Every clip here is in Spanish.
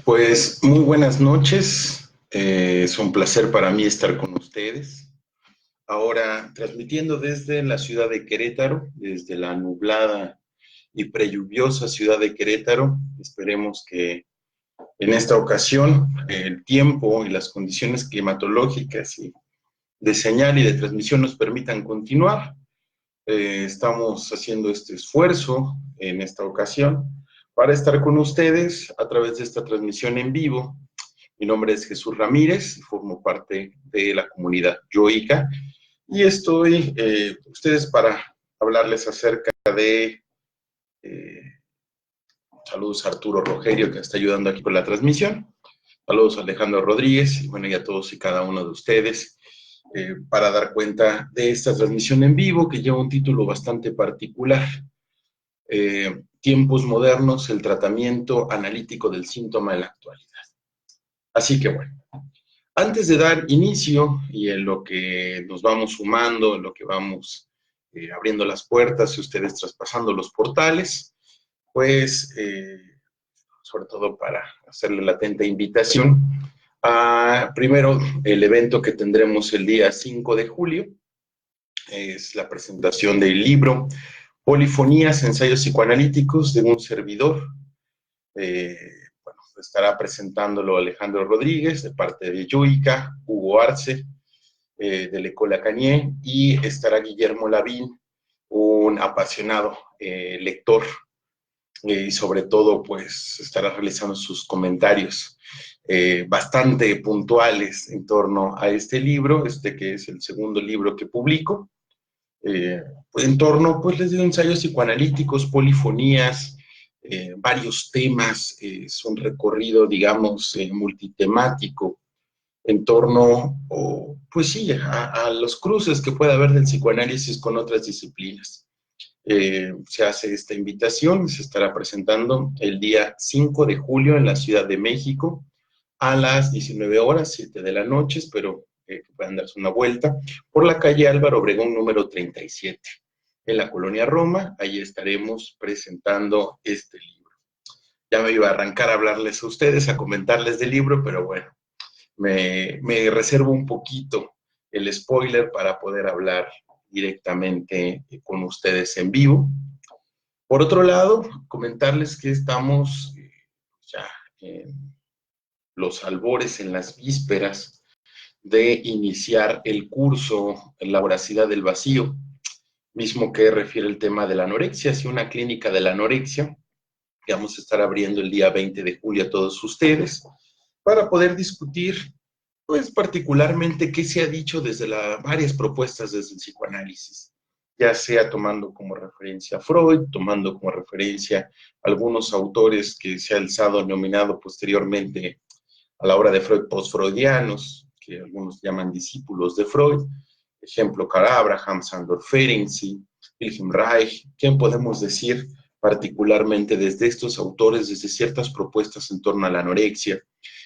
Pues muy buenas noches, es un placer para mí estar con ustedes. Ahora transmitiendo desde la ciudad de Querétaro, desde la nublada y prelluviosa ciudad de Querétaro. Esperemos que en esta ocasión el tiempo y las condiciones climatológicas y de señal y de transmisión nos permitan continuar. Estamos haciendo este esfuerzo en esta ocasión para estar con ustedes a través de esta transmisión en vivo. Mi nombre es Jesús Ramírez y formo parte de la comunidad yoica y estoy ustedes para hablarles acerca de saludos a Arturo Rogerio, que está ayudando aquí con la transmisión. Saludos a Alejandro Rodríguez y bueno, y a todos y cada uno de ustedes para dar cuenta de esta transmisión en vivo que lleva un título bastante particular. Tiempos modernos, el tratamiento analítico del síntoma en la actualidad. Así que bueno, antes de dar inicio y en lo que nos vamos sumando, en lo que vamos abriendo las puertas y ustedes traspasando los portales, pues sobre todo para hacerle la atenta invitación a primero el evento que tendremos el día 5 de julio, es la presentación del libro Polifonías, ensayos psicoanalíticos de un servidor. Bueno, estará presentándolo Alejandro Rodríguez de parte de Yoica, Hugo Arce de l'École Lacanier y estará Guillermo Lavín, un apasionado lector y sobre todo pues estará realizando sus comentarios bastante puntuales en torno a este libro, que es el segundo libro que publico. En torno, pues les digo, ensayos psicoanalíticos, polifonías, varios temas, es un recorrido, digamos, multitemático en torno, pues sí, a los cruces que puede haber del psicoanálisis con otras disciplinas. Se hace esta invitación, se estará presentando el día 5 de julio en la Ciudad de México a las 19 horas, 7 de la noche, espero que puedan darse una vuelta, por la calle Álvaro Obregón número 37, en la colonia Roma. Ahí estaremos presentando este libro. Ya me iba a arrancar a hablarles a ustedes, a comentarles del libro, pero bueno, me reservo un poquito el spoiler para poder hablar directamente con ustedes en vivo. Por otro lado, comentarles que estamos ya en los albores, en las vísperas de iniciar el curso en La voracidad del vacío, mismo que refiere el tema de la anorexia, así una clínica de la anorexia, que vamos a estar abriendo el día 20 de julio a todos ustedes, para poder discutir, pues particularmente qué se ha dicho desde varias propuestas desde el psicoanálisis, ya sea tomando como referencia a Freud, tomando como referencia algunos autores que se ha alzado nominado posteriormente a la obra de Freud post-freudianos, que algunos llaman discípulos de Freud, ejemplo Karl Abraham, Sándor Ferenczi, Wilhelm Reich. ¿Quién podemos decir particularmente desde estos autores, desde ciertas propuestas en torno a la anorexia?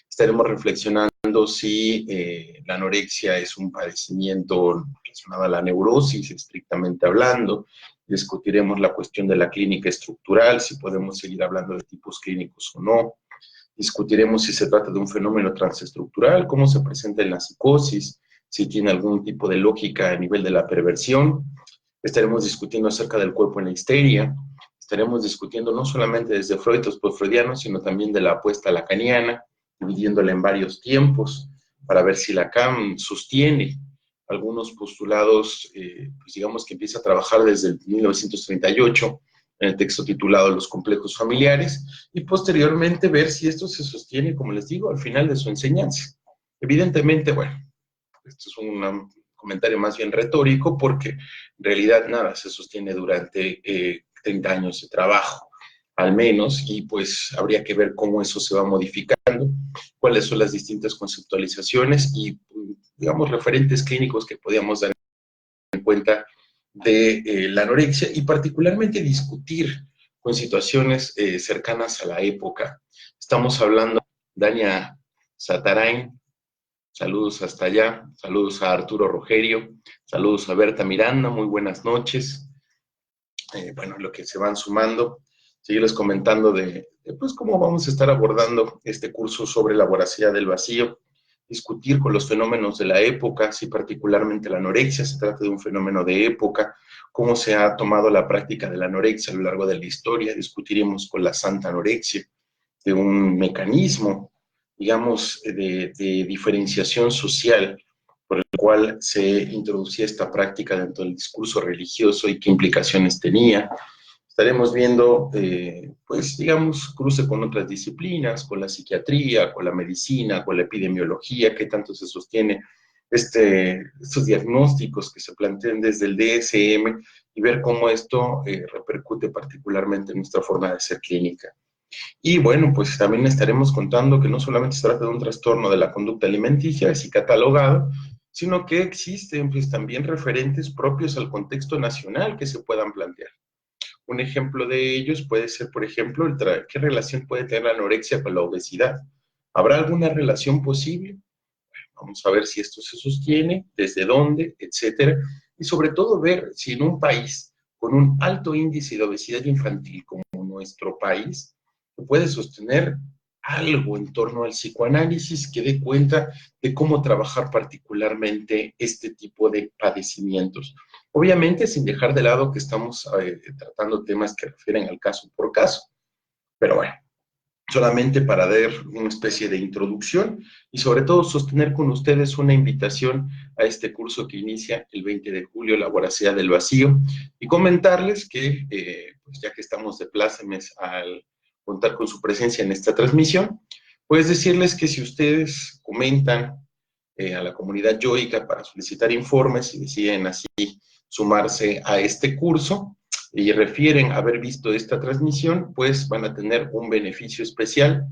Estaremos reflexionando si la anorexia es un padecimiento relacionado a la neurosis, estrictamente hablando. Discutiremos la cuestión de la clínica estructural, si podemos seguir hablando de tipos clínicos o no. Discutiremos si se trata de un fenómeno transestructural, cómo se presenta en la psicosis, si tiene algún tipo de lógica a nivel de la perversión. Estaremos discutiendo acerca del cuerpo en la histeria. Estaremos discutiendo no solamente desde Freud, los postfreudianos, sino también de la apuesta lacaniana, dividiéndola en varios tiempos, para ver si Lacan sostiene algunos postulados, pues digamos que empieza a trabajar desde el 1938, en el texto titulado Los complejos familiares, y posteriormente ver si esto se sostiene, como les digo, al final de su enseñanza. Evidentemente, bueno, esto es un comentario más bien retórico, porque en realidad nada se sostiene durante 30 años de trabajo, al menos, y pues habría que ver cómo eso se va modificando, cuáles son las distintas conceptualizaciones y, digamos, referentes clínicos que podíamos dar en cuenta de la anorexia y particularmente discutir con situaciones cercanas a la época. Estamos hablando de Dania Satarain, saludos hasta allá, saludos a Arturo Rogerio, saludos a Berta Miranda, muy buenas noches. Bueno, lo que se van sumando. seguirles comentando pues, cómo vamos a estar abordando este curso sobre la voracidad del vacío, discutir con los fenómenos de la época, si particularmente la anorexia se trata de un fenómeno de época, cómo se ha tomado la práctica de la anorexia a lo largo de la historia, discutiremos con la santa anorexia, de un mecanismo, digamos, de diferenciación social por el cual se introducía esta práctica dentro del discurso religioso y qué implicaciones tenía. Estaremos viendo, pues, digamos, cruce con otras disciplinas, con la psiquiatría, con la medicina, con la epidemiología, qué tanto se sostiene estos diagnósticos que se plantean desde el DSM y ver cómo esto repercute particularmente en nuestra forma de ser clínica. Y bueno, pues también estaremos contando que no solamente se trata de un trastorno de la conducta alimenticia, así catalogado, sino que existen pues también referentes propios al contexto nacional que se puedan plantear. Un ejemplo de ellos puede ser, por ejemplo, ¿qué relación puede tener la anorexia con la obesidad? ¿Habrá alguna relación posible? Vamos a ver si esto se sostiene, desde dónde, etcétera. Y sobre todo ver si en un país con un alto índice de obesidad infantil como nuestro país, puede sostener algo en torno al psicoanálisis que dé cuenta de cómo trabajar particularmente este tipo de padecimientos. Obviamente sin dejar de lado que estamos tratando temas que refieren al caso por caso, pero bueno, solamente para dar una especie de introducción y sobre todo sostener con ustedes una invitación a este curso que inicia el 20 de julio, La voracidad del vacío, y comentarles que, pues ya que estamos de plácemes al contar con su presencia en esta transmisión, pues decirles que si ustedes comentan a la comunidad yoica para solicitar informes y deciden así sumarse a este curso, y refieren haber visto esta transmisión, pues van a tener un beneficio especial.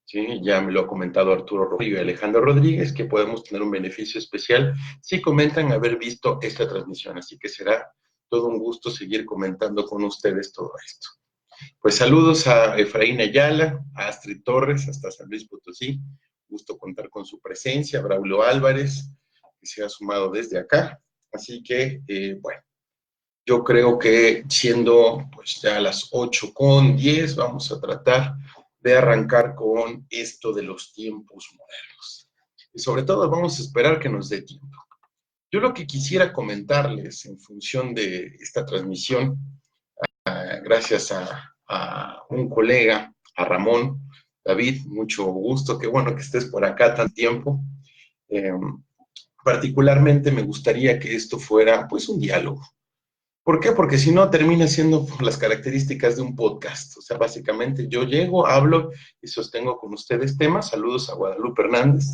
¿Sí? Ya me lo ha comentado Arturo Rodrigo y Alejandro Rodríguez, que podemos tener un beneficio especial si comentan haber visto esta transmisión. Así que será todo un gusto seguir comentando con ustedes todo esto. Pues saludos a Efraín Ayala, a Astrid Torres, hasta San Luis Potosí. Gusto contar con su presencia. Braulio Álvarez, que se ha sumado desde acá. Así que, bueno. Yo creo que siendo pues ya las 8:10, vamos a tratar de arrancar con esto de los tiempos modernos. Y sobre todo vamos a esperar que nos dé tiempo. Yo lo que quisiera comentarles en función de esta transmisión, gracias a un colega, a Ramón, David, mucho gusto, qué bueno que estés por acá tan tiempo. Particularmente me gustaría que esto fuera pues un diálogo. ¿Por qué? Porque si no termina siendo por las características de un podcast. O sea, básicamente yo llego, hablo y sostengo con ustedes temas. Saludos a Guadalupe Hernández.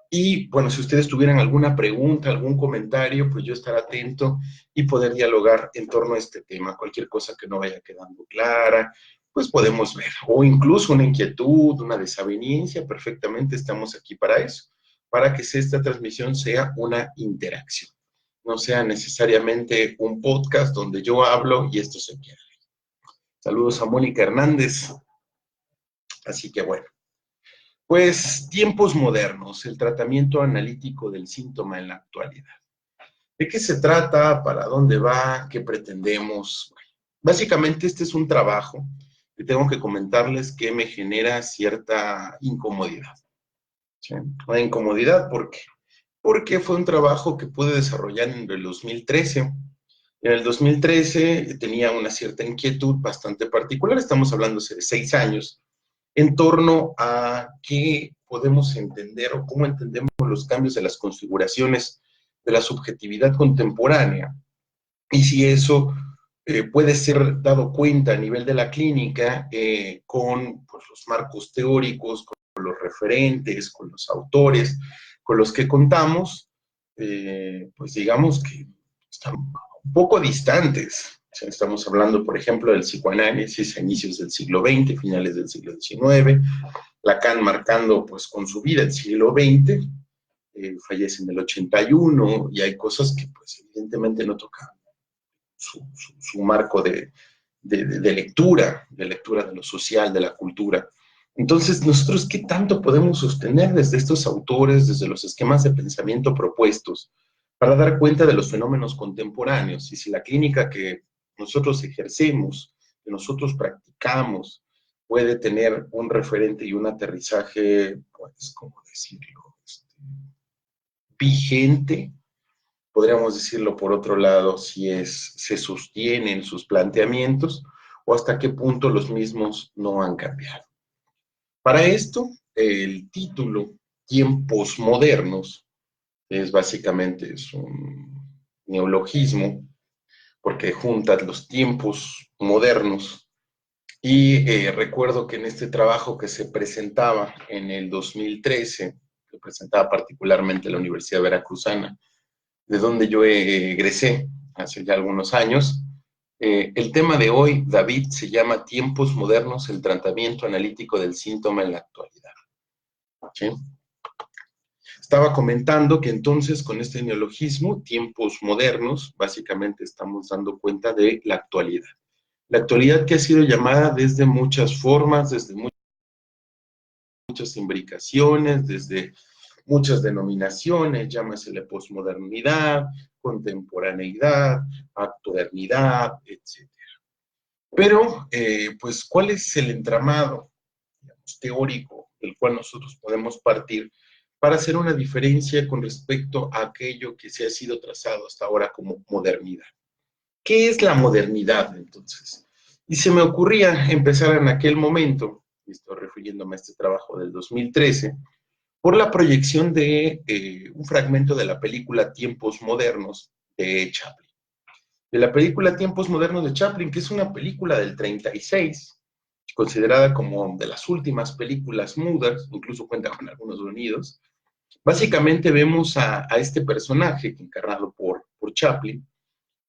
Y bueno, si ustedes tuvieran alguna pregunta, algún comentario, pues yo estaré atento y poder dialogar en torno a este tema. Cualquier cosa que no vaya quedando clara, pues podemos ver. O incluso una inquietud, una desaveniencia, perfectamente estamos aquí para eso, para que esta transmisión sea una interacción. No sea necesariamente un podcast donde yo hablo y esto se queda. Saludos a Mónica Hernández. Así que bueno, pues tiempos modernos, el tratamiento analítico del síntoma en la actualidad. ¿De qué se trata? ¿Para dónde va? ¿Qué pretendemos? Bueno, básicamente este es un trabajo que tengo que comentarles que me genera cierta incomodidad. ¿Sí? Una incomodidad, ¿por qué? Porque fue un trabajo que pude desarrollar en el 2013. En el 2013 tenía una cierta inquietud bastante particular, estamos hablando de 6 años, en torno a qué podemos entender o cómo entendemos los cambios de las configuraciones de la subjetividad contemporánea y si eso puede ser dado cuenta a nivel de la clínica con pues, los marcos teóricos, con los referentes, con los autores con los que contamos, pues digamos que están un poco distantes. O sea, estamos hablando, por ejemplo, del psicoanálisis a inicios del siglo XX, finales del siglo XIX, Lacan marcando pues con su vida el siglo XX, fallece en el 81, y hay cosas que pues evidentemente no tocan su marco de lectura, de lo social, de la cultura. Entonces, nosotros, ¿qué tanto podemos sostener desde estos autores, desde los esquemas de pensamiento propuestos, para dar cuenta de los fenómenos contemporáneos? Y si la clínica que nosotros ejercemos, que nosotros practicamos, puede tener un referente y un aterrizaje, pues, ¿cómo decirlo? Vigente, podríamos decirlo por otro lado, si se sostienen sus planteamientos o hasta qué punto los mismos no han cambiado. Para esto, el título, Tiempos Modernos, es un neologismo, porque junta los tiempos modernos. Y recuerdo que en este trabajo que se presentaba en el 2013, que presentaba particularmente la Universidad Veracruzana, de donde yo egresé hace ya algunos años, el tema de hoy, David, se llama Tiempos Modernos, el tratamiento analítico del síntoma en la actualidad. ¿Sí? Estaba comentando que entonces con este neologismo, tiempos modernos, básicamente estamos dando cuenta de la actualidad. La actualidad que ha sido llamada desde muchas formas, desde muchas imbricaciones, desde muchas denominaciones, llámasele posmodernidad, contemporaneidad, actualidad, etc. Pero, pues, ¿cuál es el entramado, digamos, teórico del cual nosotros podemos partir para hacer una diferencia con respecto a aquello que se ha sido trazado hasta ahora como modernidad? ¿Qué es la modernidad, entonces? Y se me ocurría empezar en aquel momento, y estoy refiriéndome a este trabajo del 2013, por la proyección de un fragmento de la película Tiempos Modernos de Chaplin. De la película Tiempos Modernos de Chaplin, que es una película del 36, considerada como de las últimas películas mudas, incluso cuenta con algunos sonidos. Básicamente vemos a este personaje, encarnado por Chaplin,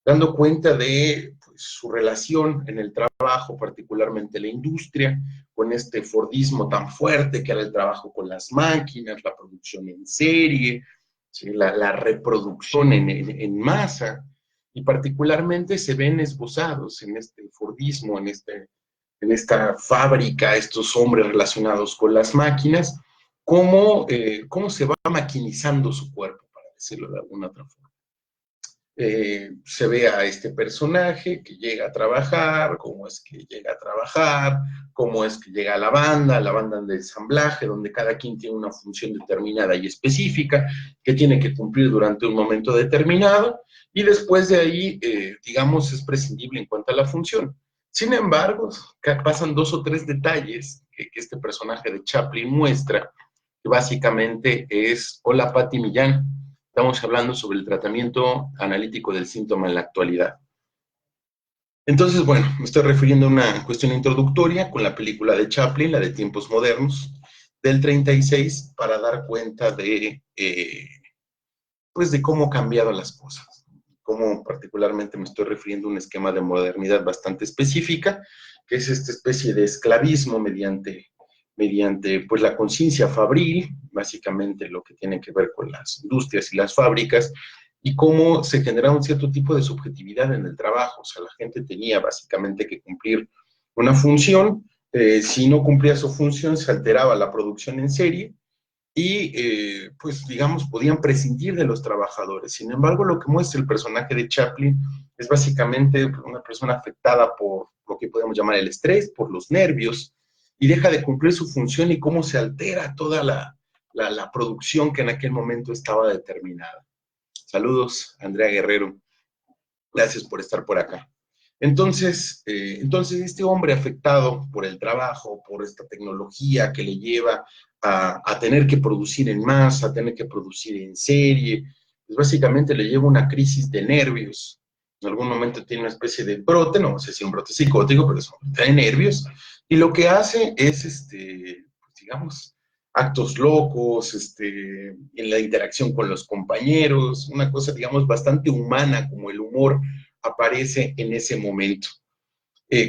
dando cuenta de pues, su relación en el trabajo, particularmente la industria, con este fordismo tan fuerte que era el trabajo con las máquinas, la producción en serie, ¿sí? la reproducción en masa, y particularmente se ven esbozados en este fordismo, en esta fábrica, estos hombres relacionados con las máquinas, cómo se va maquinizando su cuerpo, para decirlo de alguna otra forma. Se ve a este personaje que llega a trabajar, cómo es que llega a trabajar, cómo es que llega a la banda de ensamblaje, donde cada quien tiene una función determinada y específica que tiene que cumplir durante un momento determinado, y después de ahí, digamos, es prescindible en cuanto a la función. Sin embargo, pasan dos o tres detalles que este personaje de Chaplin muestra, que básicamente es, hola Patti Millán, estamos hablando sobre el tratamiento analítico del síntoma en la actualidad. Entonces, bueno, me estoy refiriendo a una cuestión introductoria con la película de Chaplin, la de Tiempos Modernos, del 36, para dar cuenta pues de cómo han cambiado las cosas. Cómo particularmente me estoy refiriendo a un esquema de modernidad bastante específica, que es esta especie de esclavismo mediante pues la conciencia fabril, básicamente lo que tiene que ver con las industrias y las fábricas, y cómo se generaba un cierto tipo de subjetividad en el trabajo. O sea, la gente tenía básicamente que cumplir una función, si no cumplía su función se alteraba la producción en serie, y pues digamos podían prescindir de los trabajadores. Sin embargo, lo que muestra el personaje de Chaplin es básicamente una persona afectada por lo que podemos llamar el estrés, por los nervios, y deja de cumplir su función y cómo se altera toda la producción que en aquel momento estaba determinada. Saludos, Andrea Guerrero. Gracias por estar por acá. Entonces, este hombre afectado por el trabajo, por esta tecnología que le lleva a tener que producir en masa, a tener que producir en serie, pues básicamente le lleva una crisis de nervios. En algún momento tiene una especie de brote, no sé si un brote psicótico, pero es un brote de nervios, y lo que hace es, pues digamos, actos locos, en la interacción con los compañeros, una cosa, digamos, bastante humana, como el humor aparece en ese momento,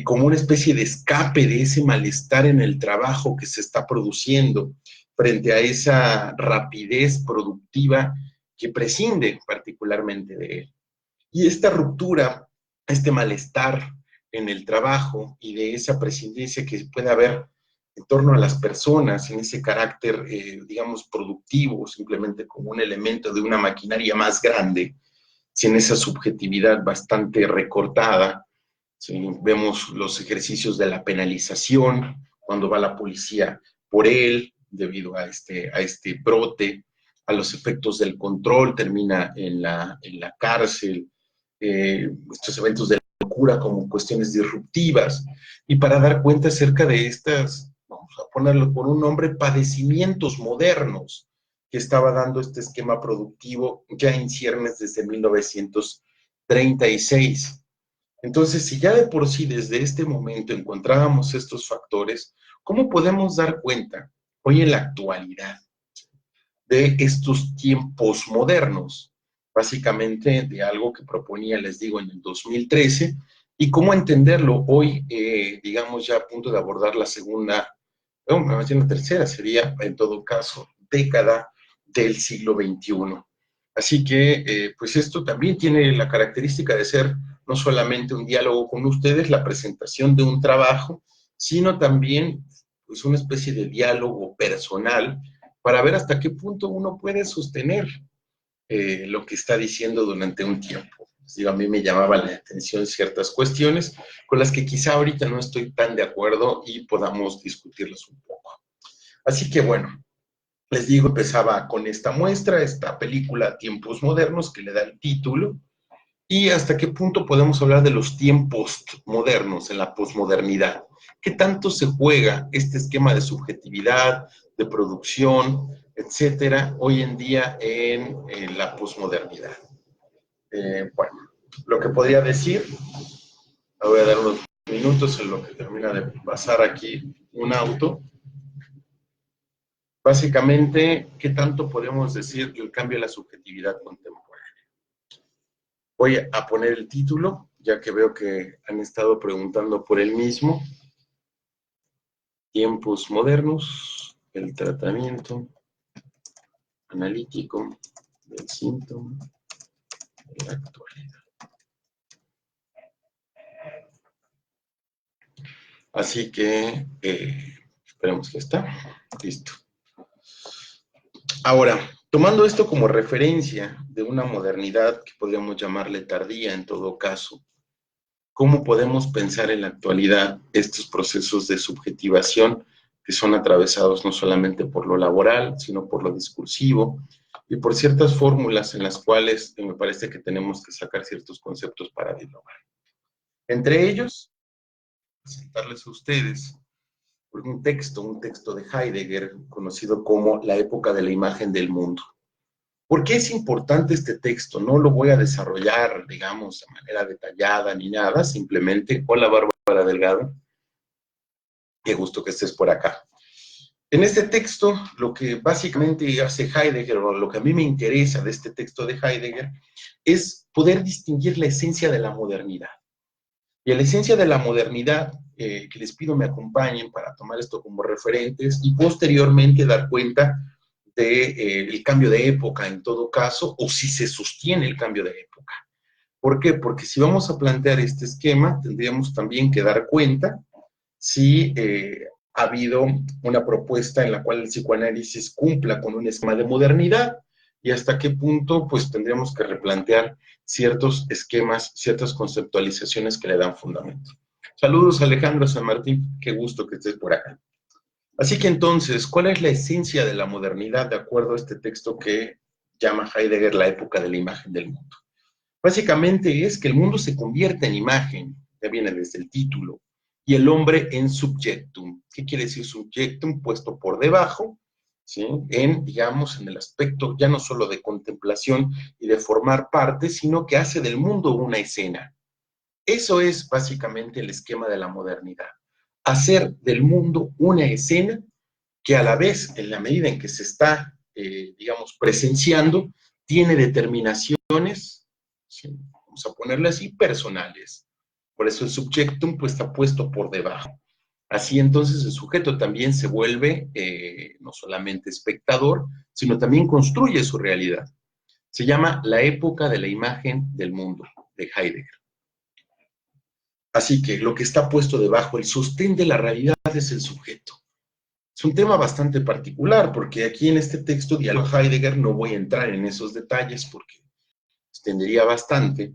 como una especie de escape de ese malestar en el trabajo que se está produciendo frente a esa rapidez productiva que prescinde particularmente de él. Y esta ruptura, este malestar en el trabajo y de esa prescindencia que puede haber en torno a las personas, en ese carácter, digamos, productivo, simplemente como un elemento de una maquinaria más grande, sin esa subjetividad bastante recortada, ¿sí? Vemos los ejercicios de la penalización, cuando va la policía por él, debido a este brote, a los efectos del control, termina en la cárcel, estos eventos de locura como cuestiones disruptivas, y para dar cuenta acerca de estas, vamos a ponerlo por un nombre, padecimientos modernos que estaba dando este esquema productivo ya en ciernes desde 1936. Entonces, si ya de por sí desde este momento encontrábamos estos factores, ¿cómo podemos dar cuenta hoy en la actualidad de estos tiempos modernos? Básicamente de algo que proponía, les digo, en el 2013, y cómo entenderlo hoy, digamos, ya a punto de abordar la segunda, bueno, más bien la tercera sería, en todo caso, década del siglo XXI. Así que, pues esto también tiene la característica de ser no solamente un diálogo con ustedes, la presentación de un trabajo, sino también pues una especie de diálogo personal para ver hasta qué punto uno puede sostener lo que está diciendo durante un tiempo. Digo, a mí me llamaba la atención ciertas cuestiones con las que quizá ahorita no estoy tan de acuerdo y podamos discutirlas un poco. Así que bueno, les digo, empezaba con esta muestra, esta película Tiempos Modernos, que le da el título, y hasta qué punto podemos hablar de los tiempos modernos en la posmodernidad. ¿Qué tanto se juega este esquema de subjetividad, de producción, etcétera, hoy en día en la posmodernidad? Bueno, lo que podría decir, me voy a dar unos minutos en lo que termina de pasar aquí un auto. Básicamente, ¿qué tanto podemos decir del cambio de la subjetividad contemporánea? Voy a poner el título, ya que veo que han estado preguntando por el mismo. Tiempos modernos, el tratamiento analítico del síntoma de la actualidad. Así que esperemos que está listo. Ahora, tomando esto como referencia de una modernidad que podríamos llamarle tardía en todo caso, ¿cómo podemos pensar en la actualidad estos procesos de subjetivación que son atravesados no solamente por lo laboral, sino por lo discursivo y por ciertas fórmulas en las cuales me parece que tenemos que sacar ciertos conceptos para dialogar? Entre ellos, presentarles a ustedes un texto de Heidegger, conocido como La época de la imagen del mundo. ¿Por qué es importante este texto? No lo voy a desarrollar, digamos, de manera detallada ni nada, simplemente, hola Bárbara Delgado, qué gusto que estés por acá. En este texto, lo que básicamente hace Heidegger, o lo que a mí me interesa de este texto de Heidegger, es poder distinguir la esencia de la modernidad. Y a la esencia de la modernidad, que les pido me acompañen para tomar esto como referentes y posteriormente dar cuenta del cambio de época en todo caso, o si se sostiene el cambio de época. ¿Por qué? Porque si vamos a plantear este esquema, tendríamos también que dar cuenta si ha habido una propuesta en la cual el psicoanálisis cumpla con un esquema de modernidad y hasta qué punto pues tendríamos que replantear ciertos esquemas, ciertas conceptualizaciones que le dan fundamento. Saludos Alejandro San Martín, qué gusto que estés por acá. Así que entonces, ¿cuál es la esencia de la modernidad de acuerdo a este texto que llama Heidegger la época de la imagen del mundo? Básicamente es que el mundo se convierte en imagen, ya viene desde el título, y el hombre en subjectum. ¿Qué quiere decir subjectum? Puesto por debajo, ¿sí? Digamos, en el aspecto ya no solo de contemplación y de formar parte, sino que hace del mundo una escena. Eso es básicamente el esquema de la modernidad. Hacer del mundo una escena que a la vez, en la medida en que se está, digamos, presenciando, tiene determinaciones, ¿sí? Vamos a ponerle así, personales. Por eso el subjectum pues está puesto por debajo. Así entonces el sujeto también se vuelve no solamente espectador, sino también construye su realidad. Se llama la época de la imagen del mundo, de Heidegger. Así que lo que está puesto debajo, el sostén de la realidad es el sujeto. Es un tema bastante particular, porque aquí en este texto, Diálogo Heidegger, no voy a entrar en esos detalles porque extendería bastante,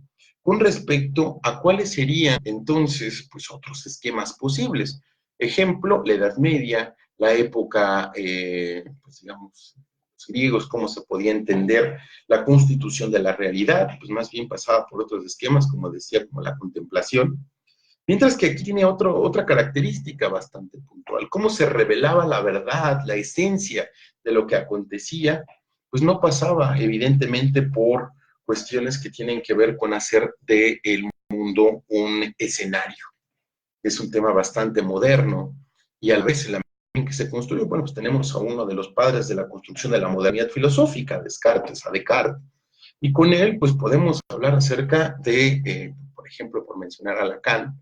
con respecto a cuáles serían entonces pues, otros esquemas posibles. Ejemplo, la Edad Media, la época, pues digamos, los griegos, cómo se podía entender la constitución de la realidad, pues más bien pasaba por otros esquemas, como decía, como la contemplación. Mientras que aquí tiene otra característica bastante puntual, cómo se revelaba la verdad, la esencia de lo que acontecía, pues no pasaba evidentemente por cuestiones que tienen que ver con hacer del mundo un escenario. Es un tema bastante moderno y a veces la manera en que se construye, bueno, pues tenemos a uno de los padres de la construcción de la modernidad filosófica, Descartes, a Descartes, y con él pues podemos hablar acerca de, por ejemplo, por mencionar a Lacan,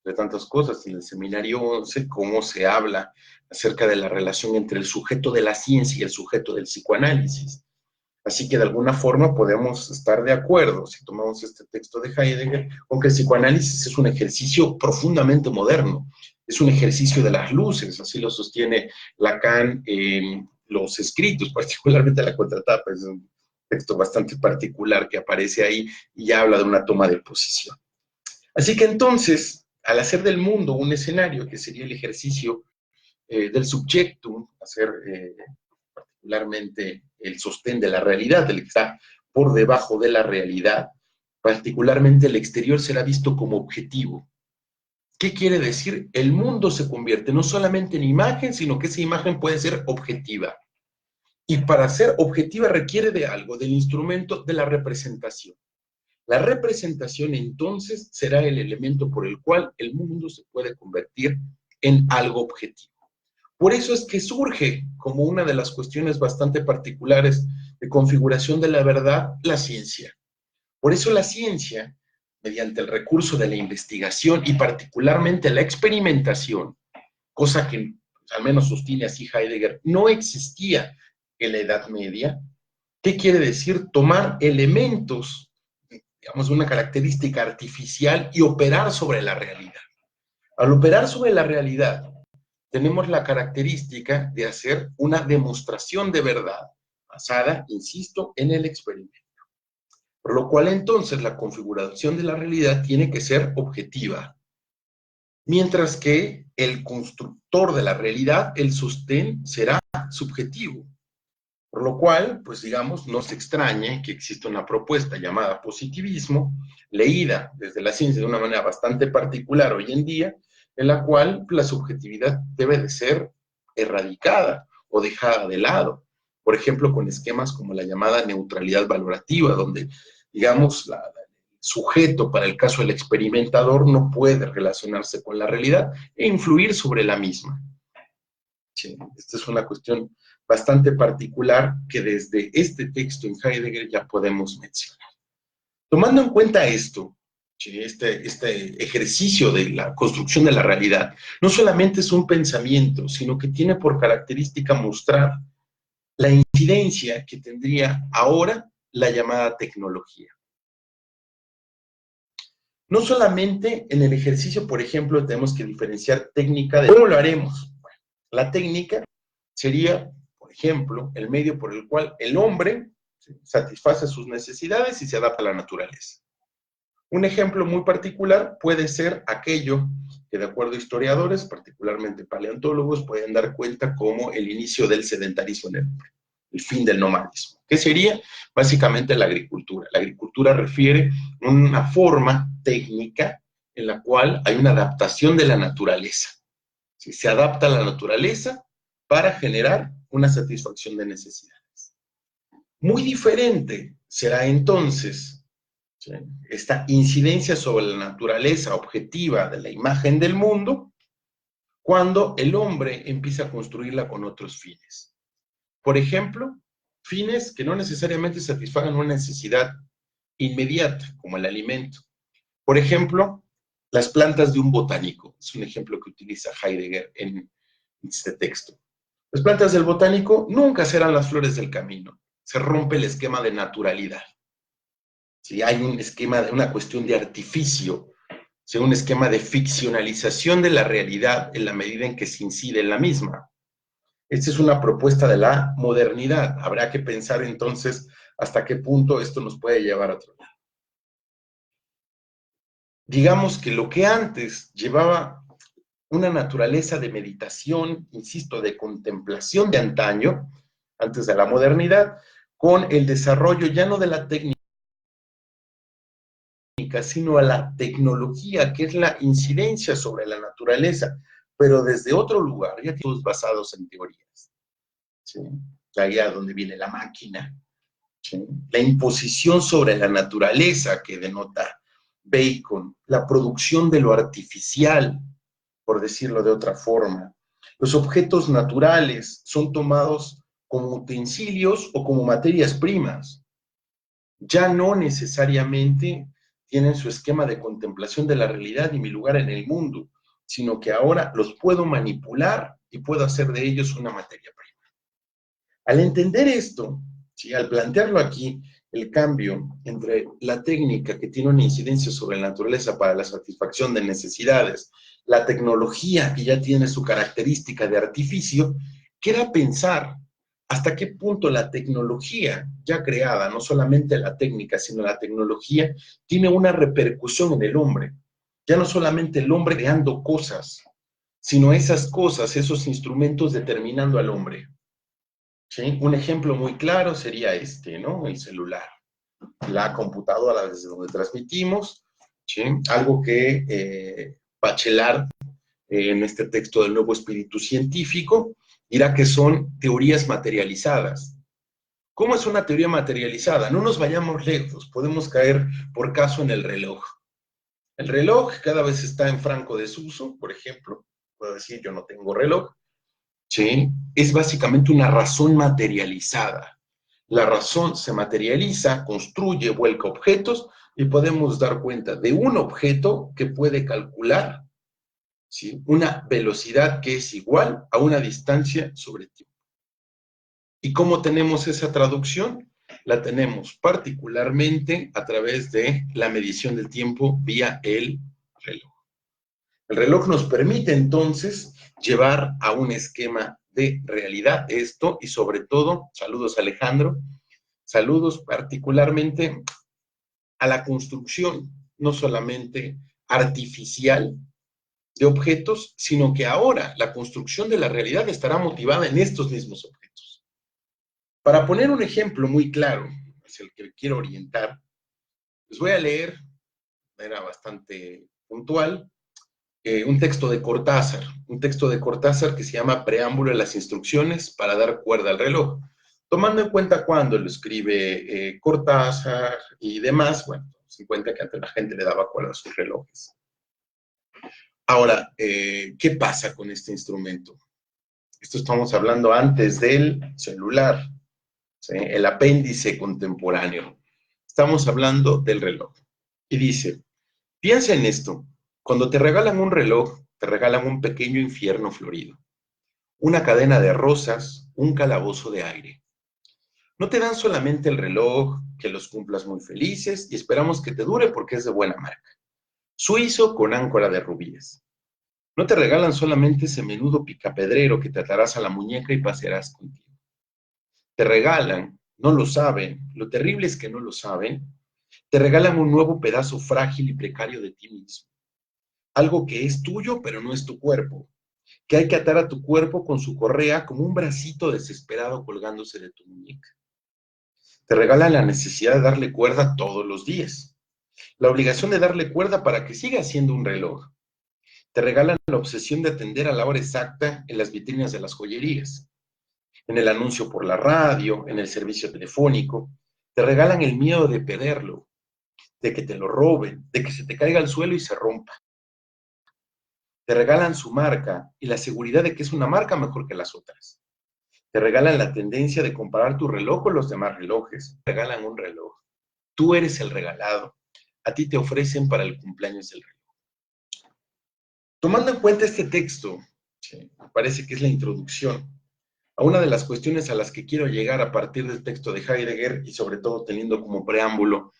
de tantas cosas en el seminario 11, cómo se habla acerca de la relación entre el sujeto de la ciencia y el sujeto del psicoanálisis. Así que de alguna forma podemos estar de acuerdo, si tomamos este texto de Heidegger, con que el psicoanálisis es un ejercicio profundamente moderno, es un ejercicio de las luces, así lo sostiene Lacan en los escritos, particularmente la contratapa, es un texto bastante particular que aparece ahí y ya habla de una toma de posición. Así que entonces, al hacer del mundo un escenario, que sería el ejercicio del subjectum, hacer particularmente el sostén de la realidad, el que está por debajo de la realidad, particularmente el exterior será visto como objetivo. ¿Qué quiere decir? El mundo se convierte no solamente en imagen, sino que esa imagen puede ser objetiva. Y para ser objetiva requiere de algo, del instrumento de la representación. La representación entonces será el elemento por el cual el mundo se puede convertir en algo objetivo. Por eso es que surge como una de las cuestiones bastante particulares de configuración de la verdad, la ciencia. Por eso la ciencia, mediante el recurso de la investigación y particularmente la experimentación, cosa que al menos sostiene así Heidegger, no existía en la Edad Media. ¿Qué quiere decir? Tomar elementos, digamos, una característica artificial y operar sobre la realidad. Al operar sobre la realidad, tenemos la característica de hacer una demostración de verdad basada, insisto, en el experimento. Por lo cual entonces la configuración de la realidad tiene que ser objetiva, mientras que el constructor de la realidad, el sostén, será subjetivo. Por lo cual, pues digamos, no se extrañe que exista una propuesta llamada positivismo, leída desde la ciencia de una manera bastante particular hoy en día, en la cual la subjetividad debe de ser erradicada o dejada de lado. Por ejemplo, con esquemas como la llamada neutralidad valorativa, donde, digamos, el sujeto, para el caso del experimentador, no puede relacionarse con la realidad e influir sobre la misma. Sí, esta es una cuestión bastante particular que desde este texto en Heidegger ya podemos mencionar. Tomando en cuenta esto, este ejercicio de la construcción de la realidad, no solamente es un pensamiento, sino que tiene por característica mostrar la incidencia que tendría ahora la llamada tecnología. No solamente en el ejercicio, por ejemplo, tenemos que diferenciar técnica de cómo lo haremos. Bueno, la técnica sería, por ejemplo, el medio por el cual el hombre satisface sus necesidades y se adapta a la naturaleza. Un ejemplo muy particular puede ser aquello que, de acuerdo a historiadores, particularmente paleontólogos, pueden dar cuenta como el inicio del sedentarismo en el hombre, el fin del nomadismo. ¿Qué sería? Básicamente la agricultura. La agricultura refiere a una forma técnica en la cual hay una adaptación de la naturaleza. ¿Sí? Se adapta a la naturaleza para generar una satisfacción de necesidades. Muy diferente será entonces, ¿sí?, esta incidencia sobre la naturaleza objetiva de la imagen del mundo cuando el hombre empieza a construirla con otros fines. Por ejemplo, fines que no necesariamente satisfagan una necesidad inmediata, como el alimento. Por ejemplo, las plantas de un botánico. Es un ejemplo que utiliza Heidegger en este texto. Las plantas del botánico nunca serán las flores del camino. Se rompe el esquema de naturalidad. ¿Sí? Hay un esquema, una cuestión de artificio, ¿sí?, un esquema de ficcionalización de la realidad en la medida en que se incide en la misma. Esta es una propuesta de la modernidad. Habrá que pensar entonces hasta qué punto esto nos puede llevar a otro lado. digamos que lo que antes llevaba una naturaleza de meditación, insisto, de contemplación de antaño, antes de la modernidad, con el desarrollo ya no de la técnica, sino a la tecnología, que es la incidencia sobre la naturaleza, pero desde otro lugar, ya todos basados en teorías. ¿Sí? Ahí a donde viene la máquina. ¿Sí? La imposición sobre la naturaleza que denota Bacon, la producción de lo artificial, por decirlo de otra forma. Los objetos naturales son tomados como utensilios o como materias primas. Ya no necesariamente tienen su esquema de contemplación de la realidad y mi lugar en el mundo, sino que ahora los puedo manipular y puedo hacer de ellos una materia prima. Al entender esto, ¿sí? Al plantearlo aquí, el cambio entre la técnica que tiene una incidencia sobre la naturaleza para la satisfacción de necesidades, la tecnología que ya tiene su característica de artificio, queda pensar hasta qué punto la tecnología ya creada, no solamente la técnica, sino la tecnología, tiene una repercusión en el hombre. Ya no solamente el hombre creando cosas, sino esas cosas, esos instrumentos determinando al hombre. ¿Sí? Un ejemplo muy claro sería este, ¿no? El celular, la computadora desde donde transmitimos, ¿sí? Algo que Bachelard, en este texto del Nuevo Espíritu Científico, dirá que son teorías materializadas. ¿Cómo es una teoría materializada? No nos vayamos lejos, podemos caer por caso en el reloj. El reloj cada vez está en franco desuso, por ejemplo, puedo decir yo no tengo reloj, ¿sí? Es básicamente una razón materializada. La razón se materializa, construye, vuelca objetos y podemos dar cuenta de un objeto que puede calcular, ¿sí? Una velocidad que es igual a una distancia sobre tiempo. ¿Y cómo tenemos esa traducción? La tenemos particularmente a través de la medición del tiempo vía el reloj. El reloj nos permite entonces llevar a un esquema de realidad esto y sobre todo, saludos Alejandro, saludos particularmente a la construcción, no solamente artificial de objetos, sino que ahora la construcción de la realidad estará motivada en estos mismos objetos. Para poner un ejemplo muy claro hacia el que quiero orientar, les voy a leer de manera bastante puntual un texto de Cortázar que se llama Preámbulo de las instrucciones para dar cuerda al reloj. Tomando en cuenta cuando lo escribe Cortázar y demás, bueno, se cuenta que antes la gente le daba cuerda a sus relojes. Ahora, ¿qué pasa con este instrumento? Esto estamos hablando antes del celular, ¿sí? El apéndice contemporáneo. Estamos hablando del reloj. Y dice, piensa en esto, cuando te regalan un reloj, te regalan un pequeño infierno florido, una cadena de rosas, un calabozo de aire. No te dan solamente el reloj, que los cumplas muy felices y esperamos que te dure porque es de buena marca. Suizo con áncora de rubíes. No te regalan solamente ese menudo picapedrero que te atarás a la muñeca y pasearás contigo. Te regalan, no lo saben, lo terrible es que no lo saben, te regalan un nuevo pedazo frágil y precario de ti mismo. Algo que es tuyo pero no es tu cuerpo, que hay que atar a tu cuerpo con su correa como un bracito desesperado colgándose de tu muñeca. Te regalan la necesidad de darle cuerda todos los días, la obligación de darle cuerda para que siga siendo un reloj. Te regalan la obsesión de atender a la hora exacta en las vitrinas de las joyerías, en el anuncio por la radio, en el servicio telefónico. Te regalan el miedo de perderlo, de que te lo roben, de que se te caiga al suelo y se rompa. Te regalan su marca y la seguridad de que es una marca mejor que las otras. Te regalan la tendencia de comparar tu reloj con los demás relojes. Te regalan un reloj. Tú eres el regalado. A ti te ofrecen para el cumpleaños del reloj. Tomando en cuenta este texto, ¿sí? Me parece que es la introducción a una de las cuestiones a las que quiero llegar a partir del texto de Heidegger y sobre todo teniendo como preámbulo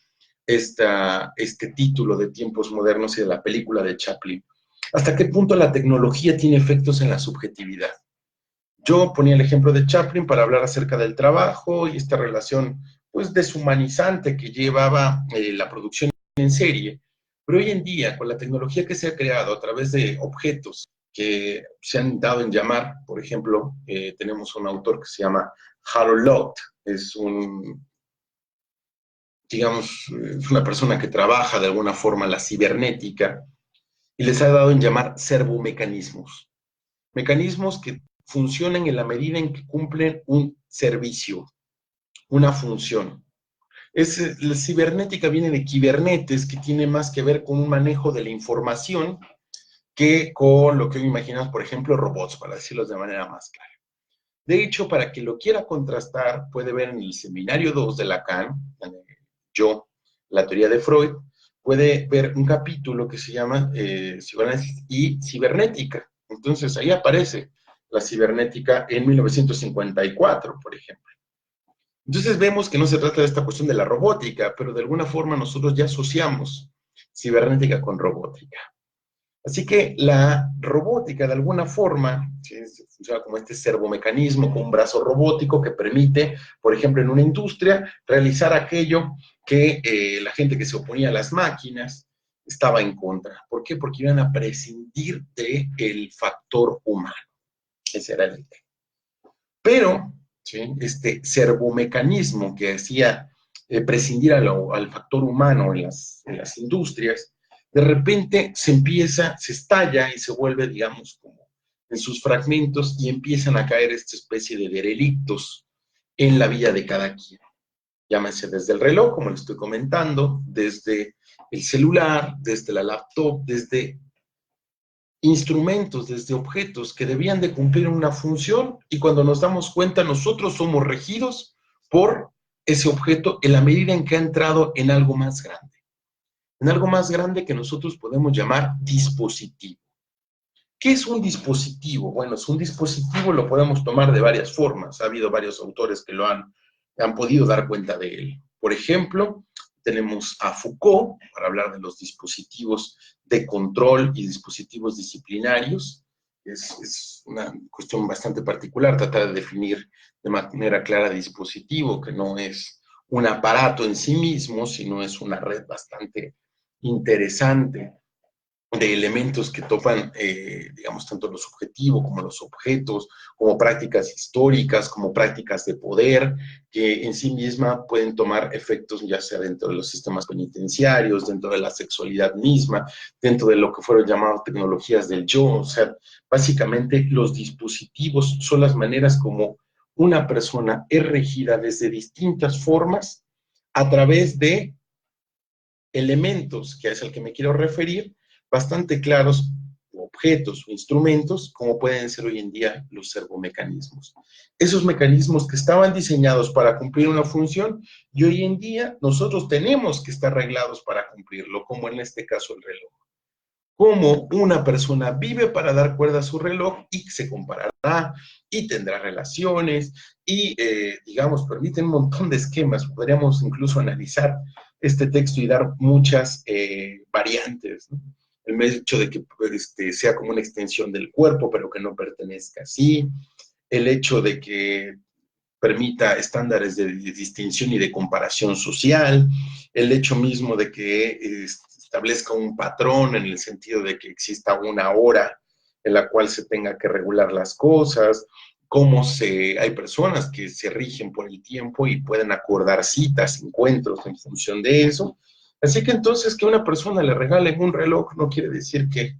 este título de Tiempos Modernos y de la película de Chaplin. ¿Hasta qué punto la tecnología tiene efectos en la subjetividad? Yo ponía el ejemplo de Chaplin para hablar acerca del trabajo y esta relación pues deshumanizante que llevaba la producción en serie Pero hoy en día, con la tecnología que se ha creado a través de objetos que se han dado en llamar, por ejemplo, tenemos un autor que se llama Harold Lott, es un, digamos, es una persona que trabaja de alguna forma la cibernética y les ha dado en llamar servomecanismos. Mecanismos que funcionan en la medida en que cumplen un servicio, una función. La cibernética viene de cibernetes, que tiene más que ver con un manejo de la información que con lo que hoy imaginamos, por ejemplo, robots, para decirlo de manera más clara. De hecho, para quien lo quiera contrastar, puede ver en el seminario 2 de Lacan, yo, la teoría de Freud, puede ver un capítulo que se llama Psicoanálisis y Cibernética. Entonces, ahí aparece la cibernética en 1954, por ejemplo. Entonces vemos que no se trata de esta cuestión de la robótica, pero de alguna forma nosotros ya asociamos cibernética con robótica. Así que la robótica, de alguna forma, ¿sí?, funciona como este servomecanismo con un brazo robótico que permite, por ejemplo, en una industria, realizar aquello que la gente que se oponía a las máquinas estaba en contra. ¿Por qué? Porque iban a prescindir del factor humano. Ese era el tema. Pero, ¿sí?, este servomecanismo que hacía prescindir al factor humano en las industrias, de repente se estalla y se vuelve, digamos, como en sus fragmentos y empiezan a caer esta especie de derelictos en la vida de cada quien. Llámese desde el reloj, como le estoy comentando, desde el celular, desde la laptop, desde instrumentos, desde objetos que debían de cumplir una función y cuando nos damos cuenta nosotros somos regidos por ese objeto en la medida en que ha entrado en algo más grande que nosotros podemos llamar dispositivo. ¿Qué es un dispositivo? Bueno, es un dispositivo, lo podemos tomar de varias formas. Ha habido varios autores que han podido dar cuenta de él. Por ejemplo, tenemos a Foucault, para hablar de los dispositivos de control y dispositivos disciplinarios. Es una cuestión bastante particular, tratar de definir de manera clara dispositivo, que no es un aparato en sí mismo, sino es una red bastante interesante de elementos que topan, digamos, tanto lo subjetivo como los objetos, como prácticas históricas, como prácticas de poder, que en sí misma pueden tomar efectos ya sea dentro de los sistemas penitenciarios, dentro de la sexualidad misma, dentro de lo que fueron llamadas tecnologías del yo. O sea, básicamente los dispositivos son las maneras como una persona es regida desde distintas formas a través de elementos, que es al que me quiero referir, bastante claros, objetos o instrumentos, como pueden ser hoy en día los servomecanismos. Esos mecanismos que estaban diseñados para cumplir una función y hoy en día nosotros tenemos que estar arreglados para cumplirlo, como en este caso el reloj. Cómo una persona vive para dar cuerda a su reloj y se comparará y tendrá relaciones y, digamos, permite un montón de esquemas. Podríamos incluso analizar este texto y dar muchas variantes, ¿no? El hecho de que sea como una extensión del cuerpo, pero que no pertenezca así. El hecho de que permita estándares de distinción y de comparación social, el hecho mismo de que establezca un patrón en el sentido de que exista una hora en la cual se tenga que regular las cosas, hay personas que se rigen por el tiempo y pueden acordar citas, encuentros en función de eso. Así que entonces que una persona le regale un reloj no quiere decir que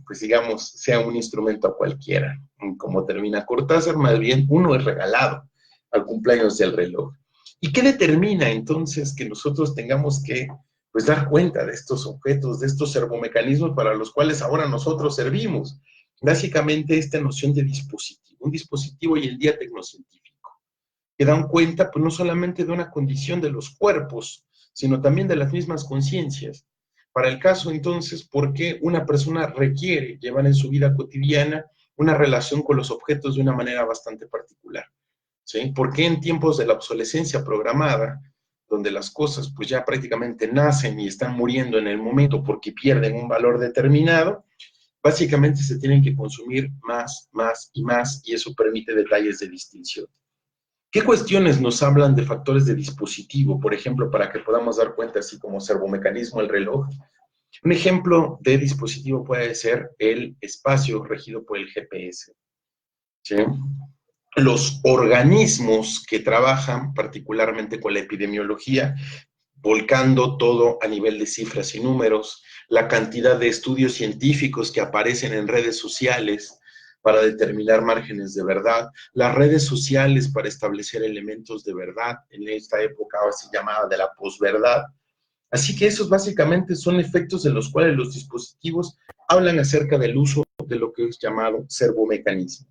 pues digamos, sea un instrumento a cualquiera. Como termina Cortázar, más bien uno es regalado al cumpleaños del reloj. ¿Y qué determina entonces que nosotros tengamos que pues dar cuenta de estos objetos, de estos servomecanismos para los cuales ahora nosotros servimos? Básicamente esta noción de dispositivo, un dispositivo hoy en día tecnocientífico, que dan cuenta pues no solamente de una condición de los cuerpos, sino también de las mismas conciencias. Para el caso, entonces, ¿por qué una persona requiere llevar en su vida cotidiana una relación con los objetos de una manera bastante particular? ¿Sí? ¿Por qué en tiempos de la obsolescencia programada, donde las cosas pues ya prácticamente nacen y están muriendo en el momento porque pierden un valor determinado, básicamente se tienen que consumir más, más y más, y eso permite detalles de distinción? ¿Qué cuestiones nos hablan de factores de dispositivo? Por ejemplo, para que podamos dar cuenta, así como servomecanismo, el reloj. Un ejemplo de dispositivo puede ser el espacio regido por el GPS. ¿Sí? Los organismos que trabajan particularmente con la epidemiología, volcando todo a nivel de cifras y números, la cantidad de estudios científicos que aparecen en redes sociales para determinar márgenes de verdad, las redes sociales para establecer elementos de verdad, en esta época así llamada de la posverdad. Así que esos básicamente son efectos de los cuales los dispositivos hablan acerca del uso de lo que es llamado servomecanismo.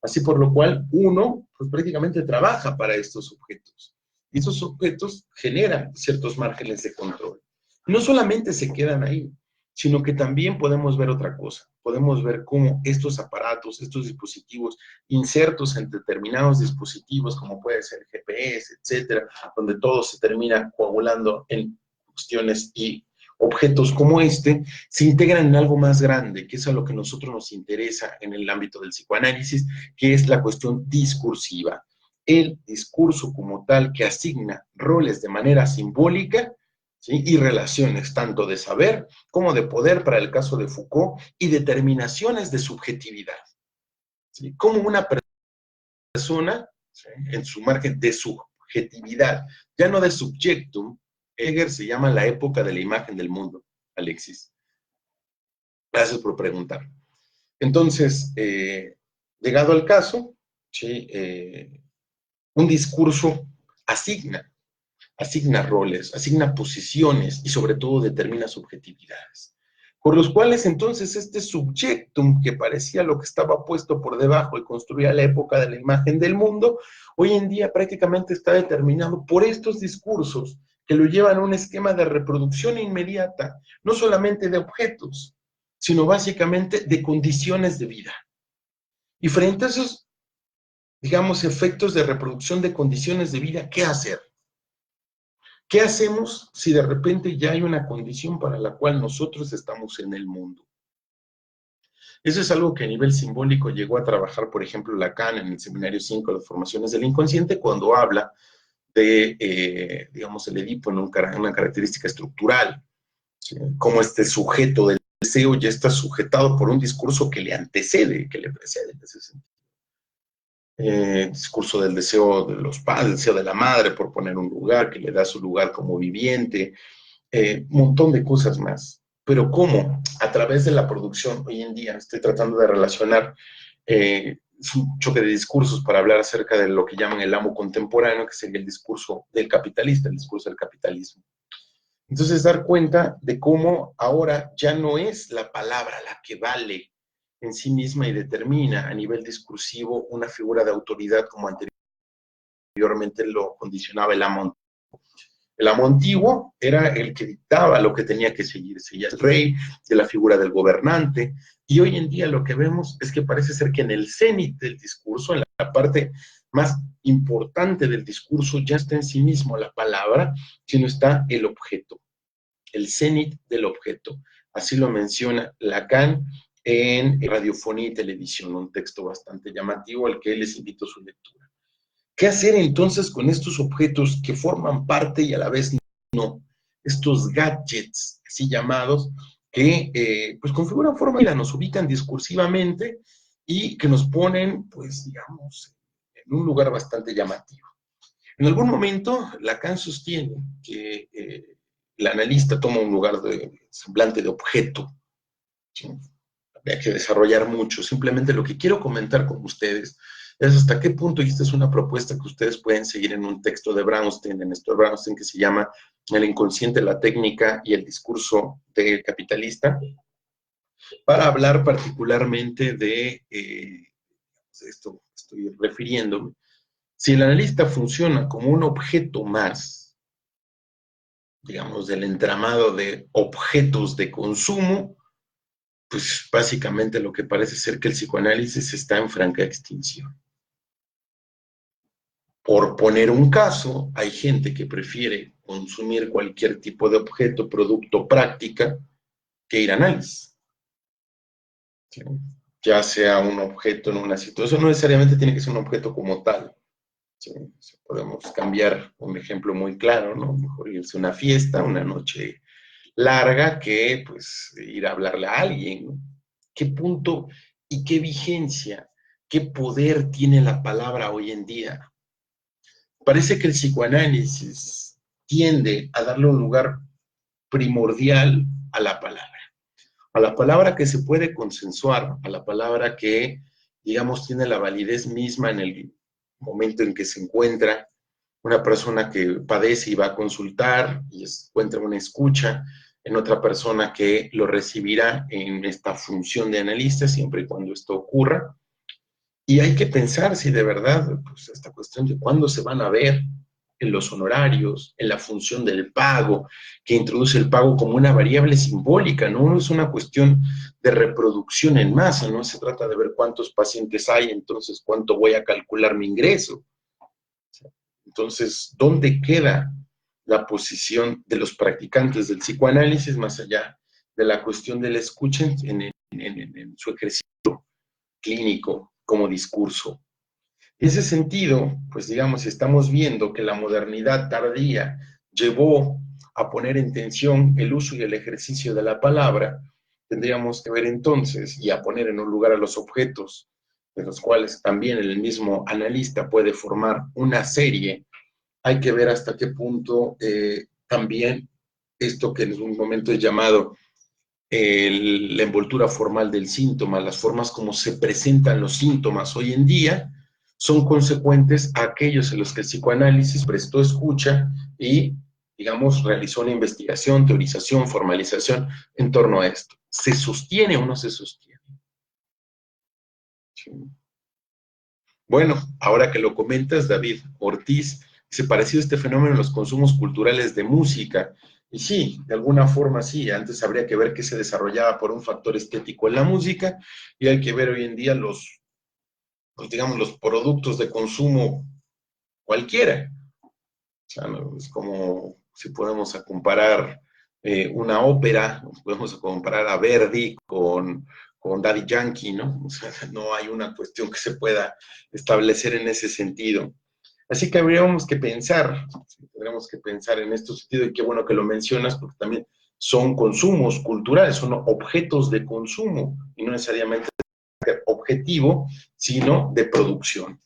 Así por lo cual uno pues prácticamente trabaja para estos objetos. Y estos objetos generan ciertos márgenes de control. Y no solamente se quedan ahí, sino que también podemos ver otra cosa. Podemos ver cómo estos aparatos, estos dispositivos, insertos en determinados dispositivos, como puede ser GPS, etcétera, donde todo se termina coagulando en cuestiones y objetos como este, se integran en algo más grande, que es a lo que a nosotros nos interesa en el ámbito del psicoanálisis, que es la cuestión discursiva. El discurso como tal que asigna roles de manera simbólica, ¿sí? Y relaciones tanto de saber como de poder para el caso de Foucault y determinaciones de subjetividad. ¿Sí? Como una persona, ¿sí? En su margen de subjetividad, ya no de subjectum, Heger se llama la época de la imagen del mundo, Alexis. Gracias por preguntar. Entonces, llegado al caso, ¿sí? Un discurso asigna roles, asigna posiciones y sobre todo determina subjetividades, por los cuales entonces este subjectum que parecía lo que estaba puesto por debajo y construía la época de la imagen del mundo, hoy en día prácticamente está determinado por estos discursos que lo llevan a un esquema de reproducción inmediata, no solamente de objetos, sino básicamente de condiciones de vida. Y frente a esos, digamos, efectos de reproducción de condiciones de vida, ¿qué hacer? ¿Qué hacemos si de repente ya hay una condición para la cual nosotros estamos en el mundo? Eso es algo que a nivel simbólico llegó a trabajar, por ejemplo, Lacan en el Seminario 5 de las Formaciones del Inconsciente, cuando habla de, digamos, el Edipo en una característica estructural, ¿sí? Como este sujeto del deseo ya está sujetado por un discurso que le antecede, que le precede en ese sentido. Discurso del deseo de los padres, el deseo de la madre por poner un lugar, que le da su lugar como viviente, montón de cosas más. Pero ¿cómo? A través de la producción, hoy en día estoy tratando de relacionar es un choque de discursos para hablar acerca de lo que llaman el amo contemporáneo, que sería el discurso del capitalista, el discurso del capitalismo. Entonces, dar cuenta de cómo ahora ya no es la palabra la que vale en sí misma y determina a nivel discursivo una figura de autoridad como anteriormente lo condicionaba el amo. El amo antiguo era el que dictaba lo que tenía que seguirse, ya el rey, de la figura del gobernante, y hoy en día lo que vemos es que parece ser que en el cenit del discurso, en la parte más importante del discurso, ya está en sí mismo la palabra, sino está el objeto, el cenit del objeto. Así lo menciona Lacan en Radiofonía y Televisión, un texto bastante llamativo al que les invito a su lectura. ¿Qué hacer entonces con estos objetos que forman parte y a la vez no? Estos gadgets, así llamados, que pues configuran forma y nos ubican discursivamente y que nos ponen, pues digamos, en un lugar bastante llamativo. En algún momento, Lacan sostiene que el analista toma un lugar de semblante de objeto. ¿Sí? Habría que desarrollar mucho. Simplemente lo que quiero comentar con ustedes es hasta qué punto, y esta es una propuesta que ustedes pueden seguir en un texto de Brownstein, de Néstor Brownstein, que se llama El inconsciente, la técnica y el discurso del capitalista, para hablar particularmente de esto estoy refiriéndome. Si el analista funciona como un objeto más, digamos, del entramado de objetos de consumo, pues básicamente lo que parece ser que el psicoanálisis está en franca extinción. Por poner un caso, hay gente que prefiere consumir cualquier tipo de objeto, producto, práctica, que ir a análisis. ¿Sí? Ya sea un objeto en una situación, no necesariamente tiene que ser un objeto como tal. Sí, podemos cambiar un ejemplo muy claro, ¿no? Mejor irse a una fiesta, una noche larga, que pues ir a hablarle a alguien, ¿no? ¿Qué punto y qué vigencia, qué poder tiene la palabra hoy en día? Parece que el psicoanálisis tiende a darle un lugar primordial a la palabra que se puede consensuar, a la palabra que, digamos, tiene la validez misma en el momento en que se encuentra una persona que padece y va a consultar y encuentra una escucha en otra persona que lo recibirá en esta función de analista, siempre y cuando esto ocurra. Y hay que pensar si de verdad, pues esta cuestión de cuándo se van a ver en los honorarios, en la función del pago, que introduce el pago como una variable simbólica, no es una cuestión de reproducción en masa, no se trata de ver cuántos pacientes hay, entonces cuánto voy a calcular mi ingreso. Entonces, ¿dónde queda la posición de los practicantes del psicoanálisis más allá de la cuestión de la escucha en su ejercicio clínico como discurso? En ese sentido, pues digamos, si estamos viendo que la modernidad tardía llevó a poner en tensión el uso y el ejercicio de la palabra, tendríamos que ver entonces y a poner en un lugar a los objetos, de los cuales también el mismo analista puede formar una serie. Hay que ver hasta qué punto también esto que en un momento es llamado la envoltura formal del síntoma, las formas como se presentan los síntomas hoy en día, son consecuentes a aquellos en los que el psicoanálisis prestó escucha y, digamos, realizó una investigación, teorización, formalización en torno a esto. ¿Se sostiene o no se sostiene? Sí. Bueno, ahora que lo comentas, David Ortiz, se pareció este fenómeno en los consumos culturales de música. Y sí, de alguna forma sí, antes habría que ver qué se desarrollaba por un factor estético en la música y hay que ver hoy en día digamos, los productos de consumo cualquiera. O sea, no, es como si podemos comparar una ópera, podemos comparar a Verdi con Daddy Yankee, ¿no? O sea, no hay una cuestión que se pueda establecer en ese sentido. Así que habríamos que pensar, tendremos que pensar en este sentido, y qué bueno que lo mencionas, porque también son consumos culturales, son objetos de consumo, y no necesariamente objetivo, sino de producción.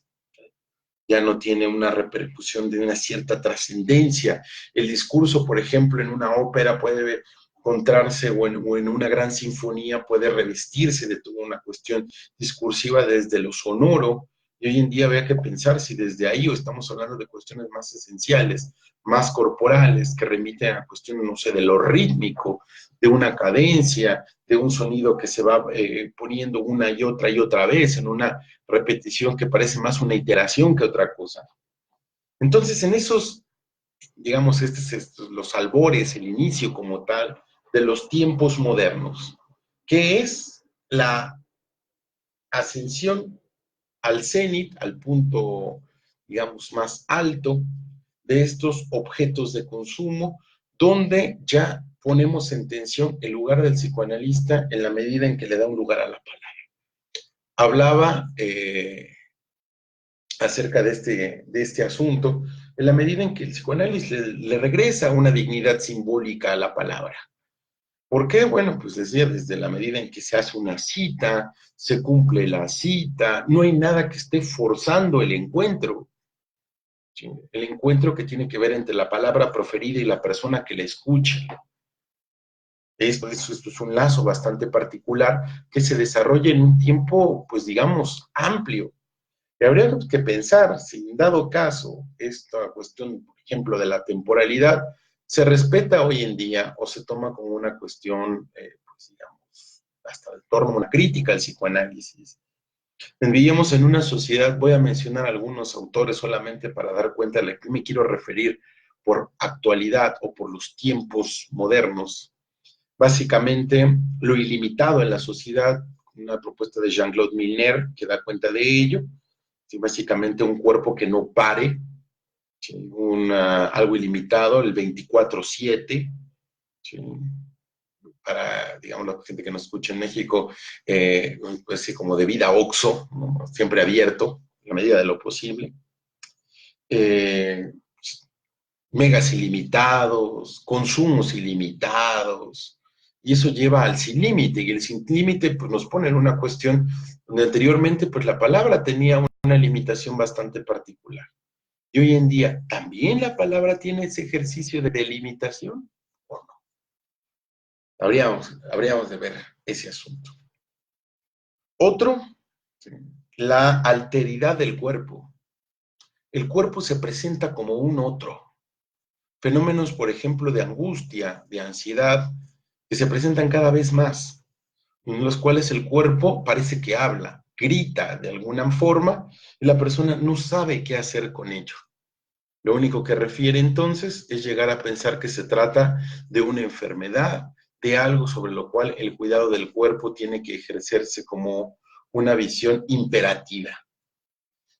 Ya no tiene una repercusión de una cierta trascendencia. El discurso, por ejemplo, en una ópera puede encontrarse o en una gran sinfonía puede revestirse de toda una cuestión discursiva desde lo sonoro, y hoy en día habría que pensar si desde ahí o estamos hablando de cuestiones más esenciales, más corporales, que remiten a cuestiones, no sé, de lo rítmico, de una cadencia, de un sonido que se va poniendo una y otra vez en una repetición que parece más una iteración que otra cosa. Entonces, en esos, digamos, los albores, el inicio como tal de los tiempos modernos, que es la ascensión al cenit, al punto, digamos, más alto de estos objetos de consumo, donde ya ponemos en tensión el lugar del psicoanalista en la medida en que le da un lugar a la palabra. Hablaba acerca de este asunto, en la medida en que el psicoanálisis le regresa una dignidad simbólica a la palabra. ¿Por qué? Bueno, pues decía, desde la medida en que se hace una cita, se cumple la cita, no hay nada que esté forzando el encuentro. ¿Sí? El encuentro que tiene que ver entre la palabra proferida y la persona que la escucha. Esto es un lazo bastante particular que se desarrolla en un tiempo, pues digamos, amplio. Y habría que pensar si, en dado caso, esta cuestión, por ejemplo, de la temporalidad, se respeta hoy en día o se toma como una cuestión, pues digamos, hasta el torno a una crítica al psicoanálisis. Vivíamos en una sociedad, voy a mencionar algunos autores solamente para dar cuenta de a qué me quiero referir por actualidad o por los tiempos modernos. Básicamente, lo ilimitado en la sociedad, una propuesta de Jean-Claude Milner que da cuenta de ello, ¿sí? Básicamente un cuerpo que no pare, ¿sí? Algo ilimitado, el 24/7, ¿sí? Para, digamos, la gente que nos escucha en México, pues sí, como de vida OXXO, ¿no? Siempre abierto, en la medida de lo posible. megas ilimitados, consumos ilimitados, y eso lleva al sin límite, y el sin límite pues, nos pone en una cuestión donde anteriormente pues la palabra tenía una limitación bastante particular. Y hoy en día, ¿también la palabra tiene ese ejercicio de delimitación o no? Habríamos de ver ese asunto. Otro, la alteridad del cuerpo. El cuerpo se presenta como un otro. Fenómenos, por ejemplo, de angustia, de ansiedad, que se presentan cada vez más, en los cuales el cuerpo parece que habla, grita de alguna forma, y la persona no sabe qué hacer con ello. Lo único que refiere entonces es llegar a pensar que se trata de una enfermedad, de algo sobre lo cual el cuidado del cuerpo tiene que ejercerse como una visión imperativa.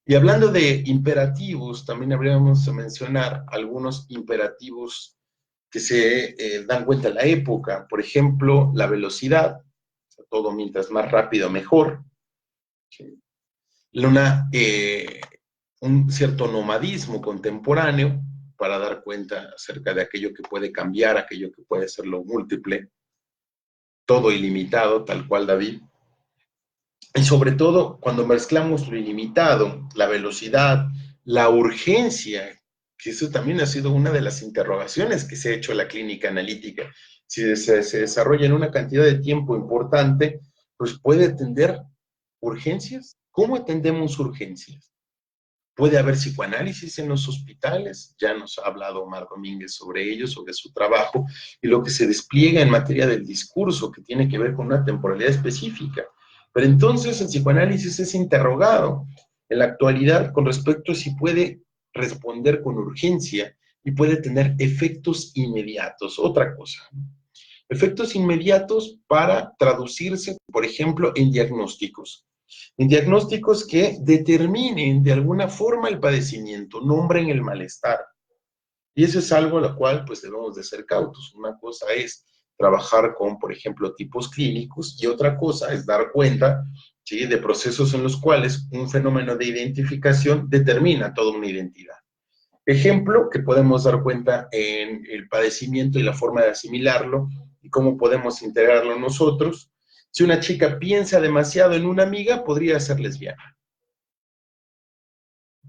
Y hablando de imperativos, también habríamos de mencionar algunos imperativos que se dan cuenta en la época. Por ejemplo, la velocidad, o sea, todo mientras más rápido mejor. ¿Sí? Un cierto nomadismo contemporáneo para dar cuenta acerca de aquello que puede cambiar, aquello que puede ser lo múltiple, todo ilimitado, tal cual David. Y sobre todo, cuando mezclamos lo ilimitado, la velocidad, la urgencia, que eso también ha sido una de las interrogaciones que se ha hecho en la clínica analítica. Si se desarrolla en una cantidad de tiempo importante, pues puede atender urgencias. ¿Cómo atendemos urgencias? Puede haber psicoanálisis en los hospitales, ya nos ha hablado Omar Domínguez sobre ello, sobre su trabajo, y lo que se despliega en materia del discurso, que tiene que ver con una temporalidad específica. Pero entonces el psicoanálisis es interrogado en la actualidad con respecto a si puede responder con urgencia y puede tener efectos inmediatos, otra cosa. Efectos inmediatos para traducirse, por ejemplo, en diagnósticos que determinen de alguna forma el padecimiento, nombren el malestar. Y eso es algo a lo cual pues debemos de ser cautos. Una cosa es trabajar con, por ejemplo, tipos clínicos y otra cosa es dar cuenta, ¿sí?, de procesos en los cuales un fenómeno de identificación determina toda una identidad. Ejemplo que podemos dar cuenta en el padecimiento y la forma de asimilarlo y cómo podemos integrarlo nosotros. Si una chica piensa demasiado en una amiga, podría ser lesbiana.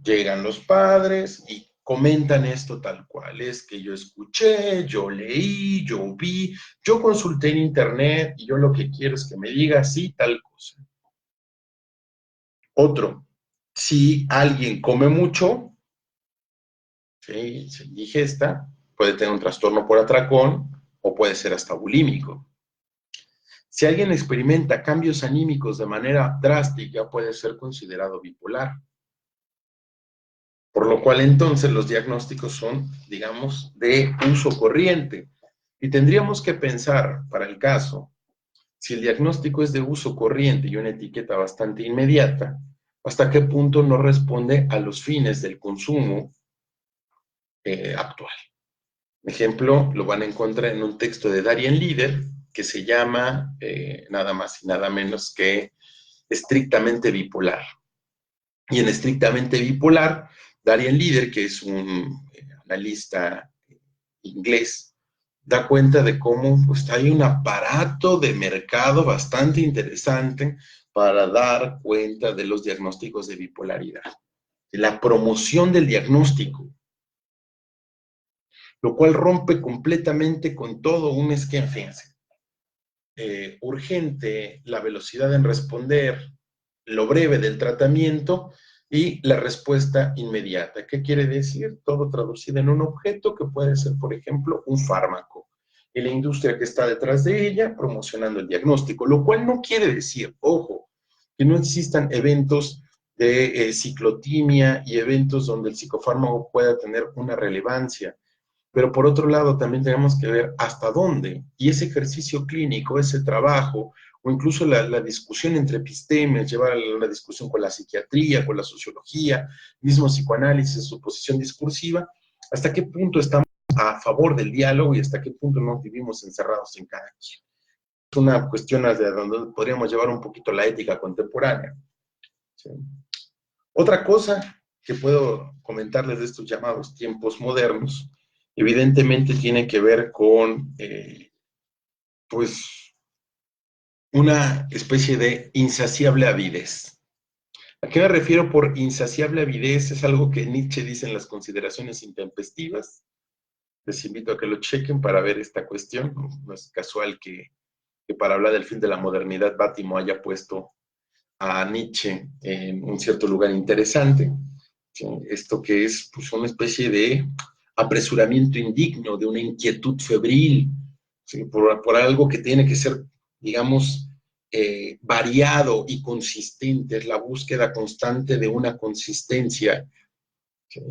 Llegan los padres y comentan esto tal cual. Es que yo escuché, yo leí, yo vi, yo consulté en internet y yo lo que quiero es que me diga así tal cosa. Otro, si alguien come mucho, ¿sí?, se indigesta, puede tener un trastorno por atracón o puede ser hasta bulímico. Si alguien experimenta cambios anímicos de manera drástica, puede ser considerado bipolar. Por lo cual entonces los diagnósticos son, digamos, de uso corriente. Y tendríamos que pensar, para el caso, si el diagnóstico es de uso corriente y una etiqueta bastante inmediata, ¿hasta qué punto no responde a los fines del consumo actual? Ejemplo, lo van a encontrar en un texto de Darien Lieder, que se llama nada más y nada menos que Estrictamente Bipolar. Y en Estrictamente Bipolar, Darien Lieder, que es un analista inglés, da cuenta de cómo pues, hay un aparato de mercado bastante interesante para dar cuenta de los diagnósticos de bipolaridad, de la promoción del diagnóstico, lo cual rompe completamente con todo un esquema, fíjense, urgente, la velocidad en responder, lo breve del tratamiento y la respuesta inmediata. ¿Qué quiere decir? Todo traducido en un objeto que puede ser, por ejemplo, un fármaco. Y la industria que está detrás de ella promocionando el diagnóstico, lo cual no quiere decir, ojo, que no existan eventos de ciclotimia y eventos donde el psicofármaco pueda tener una relevancia. Pero por otro lado, también tenemos que ver hasta dónde, y ese ejercicio clínico, ese trabajo, o incluso la discusión entre epistemes, llevar a la discusión con la psiquiatría, con la sociología, mismo psicoanálisis, su posición discursiva, hasta qué punto estamos a favor del diálogo y hasta qué punto nos vivimos encerrados en cada quien. Es una cuestión de donde podríamos llevar un poquito la ética contemporánea. ¿Sí? Otra cosa, que puedo comentarles de estos llamados tiempos modernos, evidentemente tiene que ver con, pues, una especie de insaciable avidez. ¿A qué me refiero por insaciable avidez? Es algo que Nietzsche dice en las consideraciones intempestivas. Les invito a que lo chequen para ver esta cuestión. No es casual que para hablar del fin de la modernidad, Bátimo haya puesto a Nietzsche en un cierto lugar interesante. ¿Sí? Esto que es pues, una especie de apresuramiento indigno, de una inquietud febril, ¿sí? por algo que tiene que ser, digamos, variado y consistente, es la búsqueda constante de una consistencia.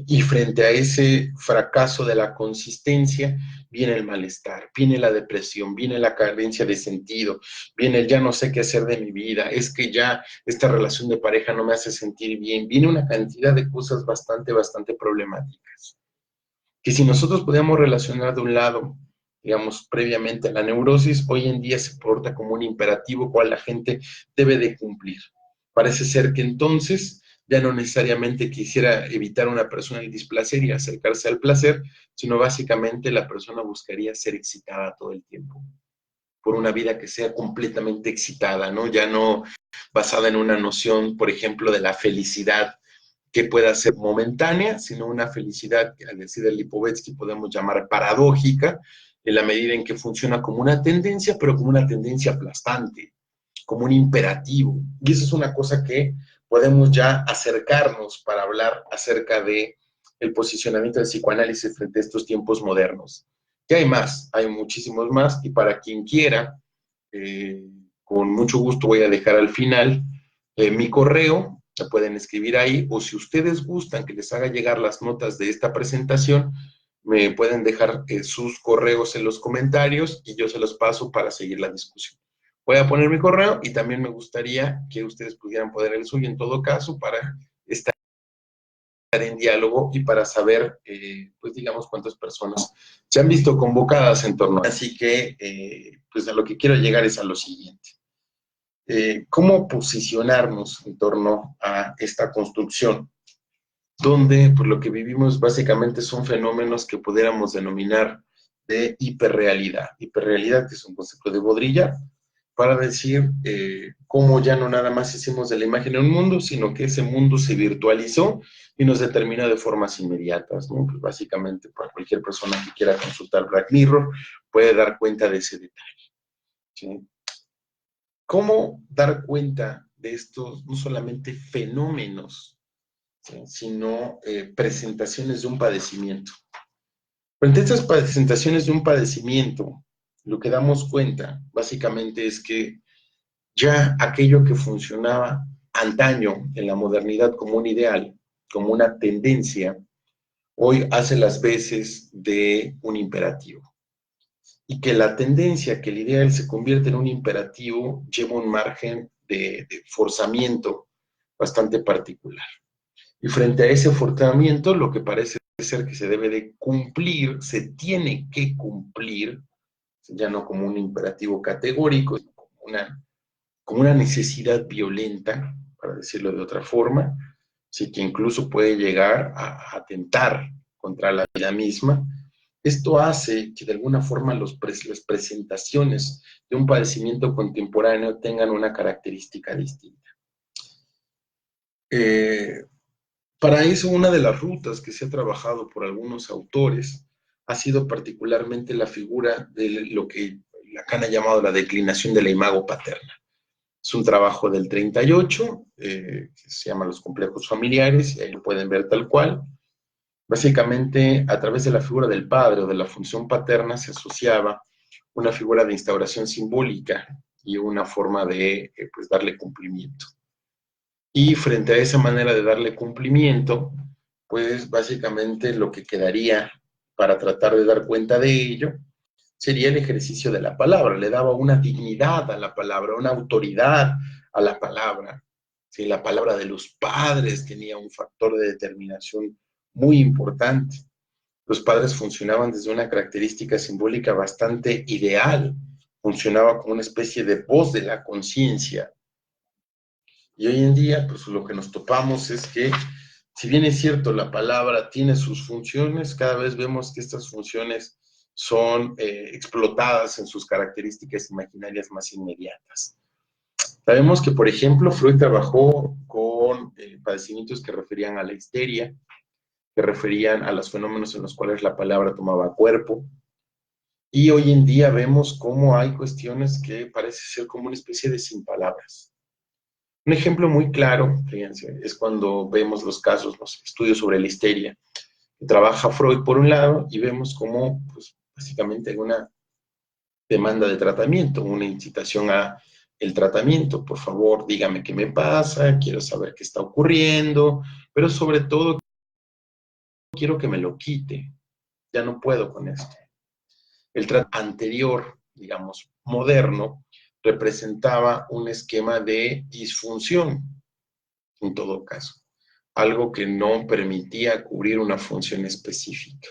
Y frente a ese fracaso de la consistencia, viene el malestar, viene la depresión, viene la carencia de sentido, viene el ya no sé qué hacer de mi vida, es que ya esta relación de pareja no me hace sentir bien, viene una cantidad de cosas bastante problemáticas. Que si nosotros podíamos relacionar de un lado, digamos, previamente a la neurosis, hoy en día se porta como un imperativo cual la gente debe de cumplir. Parece ser que entonces ya no necesariamente quisiera evitar a una persona el displacer y acercarse al placer, sino básicamente la persona buscaría ser excitada todo el tiempo, por una vida que sea completamente excitada, ¿no? Ya no basada en una noción, por ejemplo, de la felicidad que pueda ser momentánea, sino una felicidad que, al decir el Lipovetsky, podemos llamar paradójica, en la medida en que funciona como una tendencia, pero como una tendencia aplastante, como un imperativo. Y eso es una cosa que podemos ya acercarnos para hablar acerca de el posicionamiento del psicoanálisis frente a estos tiempos modernos. ¿Qué hay más? Hay muchísimos más, y para quien quiera, con mucho gusto voy a dejar al final mi correo, me pueden escribir ahí, o si ustedes gustan que les haga llegar las notas de esta presentación, me pueden dejar sus correos en los comentarios y yo se los paso para seguir la discusión. Voy a poner mi correo y también me gustaría que ustedes pudieran poner el suyo en todo caso para estar en diálogo y para saber, pues digamos, cuántas personas se han visto convocadas en torno. Así que, pues a lo que quiero llegar es a lo siguiente. ¿Cómo posicionarnos en torno a esta construcción? Donde pues, lo que vivimos básicamente son fenómenos que pudiéramos denominar de hiperrealidad. Hiperrealidad, que es un concepto de Baudrillard, para decir cómo ya no nada más hicimos de la imagen un mundo, sino que ese mundo se virtualizó y nos determina de formas inmediatas, ¿no? Pues básicamente, para cualquier persona que quiera consultar Black Mirror, puede dar cuenta de ese detalle, ¿sí? ¿Cómo dar cuenta de estos, no solamente fenómenos, ¿sí? Sino presentaciones de un padecimiento? Frente a estas presentaciones de un padecimiento, lo que damos cuenta básicamente es que ya aquello que funcionaba antaño en la modernidad como un ideal, como una tendencia, hoy hace las veces de un imperativo. Y que la tendencia, que el ideal se convierte en un imperativo, lleva un margen de forzamiento bastante particular. Y frente a ese forzamiento, lo que parece ser que se debe de cumplir, se tiene que cumplir, ya no como un imperativo categórico, sino como una necesidad violenta, para decirlo de otra forma, sí, que incluso puede llegar a atentar contra la vida misma. Esto hace que de alguna forma las presentaciones de un padecimiento contemporáneo tengan una característica distinta. Para eso, una de las rutas que se ha trabajado por algunos autores ha sido particularmente la figura de lo que Lacan ha llamado la declinación de la imago paterna. Es un trabajo del 38, que se llama Los complejos familiares, y ahí lo pueden ver tal cual. Básicamente, a través de la figura del padre o de la función paterna se asociaba una figura de instauración simbólica y una forma de pues, darle cumplimiento. Y frente a esa manera de darle cumplimiento, pues básicamente lo que quedaría para tratar de dar cuenta de ello sería el ejercicio de la palabra. Le daba una dignidad a la palabra, una autoridad a la palabra. Sí, la palabra de los padres tenía un factor de determinación muy importante. Los padres funcionaban desde una característica simbólica bastante ideal. Funcionaba como una especie de voz de la conciencia. Y hoy en día, pues lo que nos topamos es que Si bien es cierto, la palabra tiene sus funciones, cada vez vemos que estas funciones son explotadas en sus características imaginarias más inmediatas. Sabemos que, por ejemplo, Freud trabajó con padecimientos que referían a la histeria, que referían a los fenómenos en los cuales la palabra tomaba cuerpo. Y hoy en día vemos cómo hay cuestiones que parece ser como una especie de sin palabras. Un ejemplo muy claro, fíjense, es cuando vemos los casos, los estudios sobre la histeria, que trabaja Freud por un lado, y vemos cómo, pues, básicamente hay una demanda de tratamiento, una incitación a el tratamiento. Por favor, dígame qué me pasa, quiero saber qué está ocurriendo, pero sobre todo quiero que me lo quite. Ya no puedo con esto. El tratamiento anterior, digamos, moderno, representaba un esquema de disfunción, en todo caso, algo que no permitía cubrir una función específica,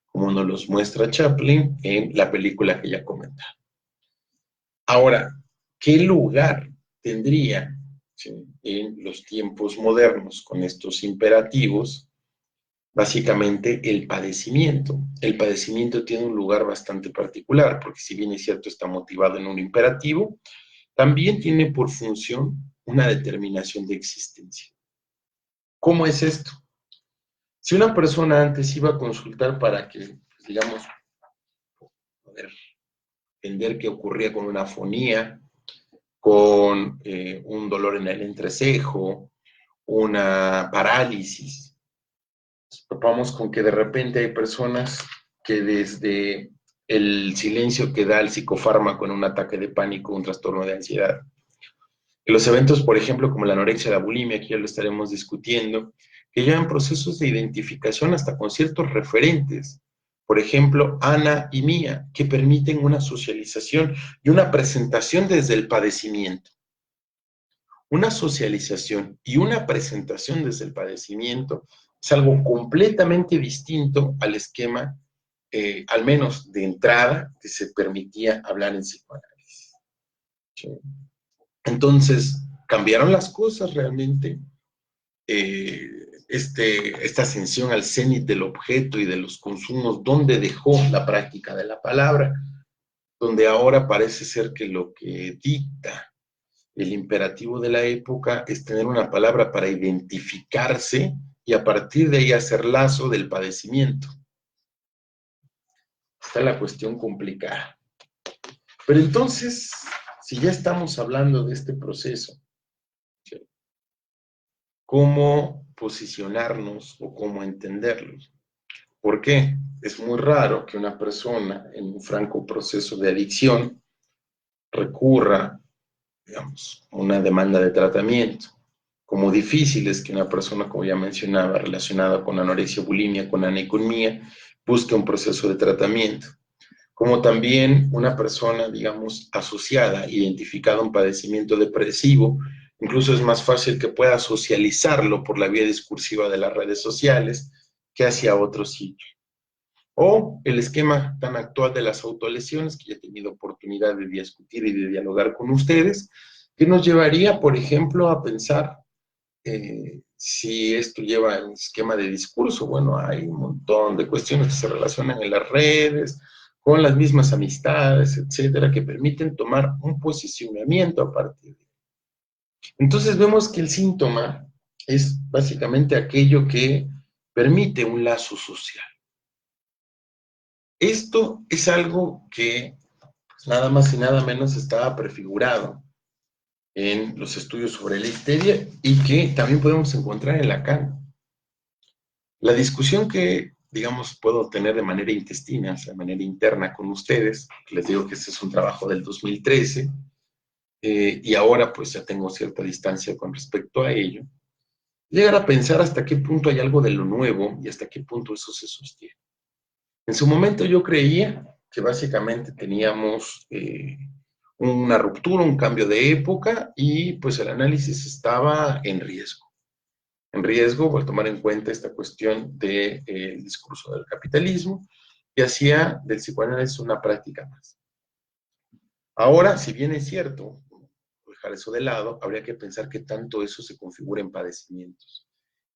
como nos los muestra Chaplin en la película que ya comentaba. Ahora, ¿qué lugar tendría, sí, en los tiempos modernos con estos imperativos? Básicamente el padecimiento. El padecimiento tiene un lugar bastante particular, porque si bien es cierto está motivado en un imperativo, también tiene por función una determinación de existencia. ¿Cómo es esto? Si una persona antes iba a consultar para que, pues, digamos, poder entender qué ocurría con una afonía, con un dolor en el entrecejo, una parálisis, nos topamos con que de repente hay personas que desde el silencio que da el psicofármaco en un ataque de pánico, un trastorno de ansiedad, en los eventos, por ejemplo, como la anorexia, la bulimia, que ya lo estaremos discutiendo, que llevan procesos de identificación hasta con ciertos referentes, por ejemplo, Ana y Mía, que permiten una socialización y una presentación desde el padecimiento. Una socialización y una presentación desde el padecimiento es algo completamente distinto al esquema, al menos de entrada, que se permitía hablar en psicoanálisis. ¿Sí? Entonces, cambiaron las cosas realmente. Esta ascensión al cenit del objeto y de los consumos, ¿dónde dejó la práctica de la palabra? Donde ahora parece ser que lo que dicta el imperativo de la época es tener una palabra para identificarse y a partir de ahí hacer lazo del padecimiento. Está la cuestión complicada. Pero entonces, si ya estamos hablando de este proceso, ¿sí?, ¿cómo posicionarnos o cómo entenderlo? ¿Por qué? Es muy raro que una persona en un franco proceso de adicción recurra, digamos, a una demanda de tratamiento. Como difícil es que una persona, como ya mencionaba, relacionada con anorexia, bulimia, con aneconomía, busque un proceso de tratamiento. Como también una persona, digamos, asociada, identificada a un padecimiento depresivo, incluso es más fácil que pueda socializarlo por la vía discursiva de las redes sociales que hacia otro sitio. O el esquema tan actual de las autolesiones, que ya he tenido oportunidad de discutir y de dialogar con ustedes, que nos llevaría, por ejemplo, a pensar si esto lleva el esquema de discurso. Bueno, hay un montón de cuestiones que se relacionan en las redes, con las mismas amistades, etcétera, que permiten tomar un posicionamiento a partir de. Entonces vemos que el síntoma es básicamente aquello que permite un lazo social. Esto es algo que, pues, nada más y nada menos estaba prefigurado en los estudios sobre la histeria y que también podemos encontrar en Lacan. La discusión que, digamos, puedo tener de manera intestina, o sea, de manera interna con ustedes, les digo que este es un trabajo del 2013, y ahora pues ya tengo cierta distancia con respecto a ello, llegar a pensar hasta qué punto hay algo de lo nuevo y hasta qué punto eso se sostiene. En su momento yo creía que básicamente teníamos una ruptura, un cambio de época y pues el análisis estaba en riesgo. En riesgo por tomar en cuenta esta cuestión del discurso del capitalismo que hacía del psicoanálisis una práctica más. Ahora, si bien es cierto, dejar eso de lado, habría que pensar que tanto eso se configura en padecimientos.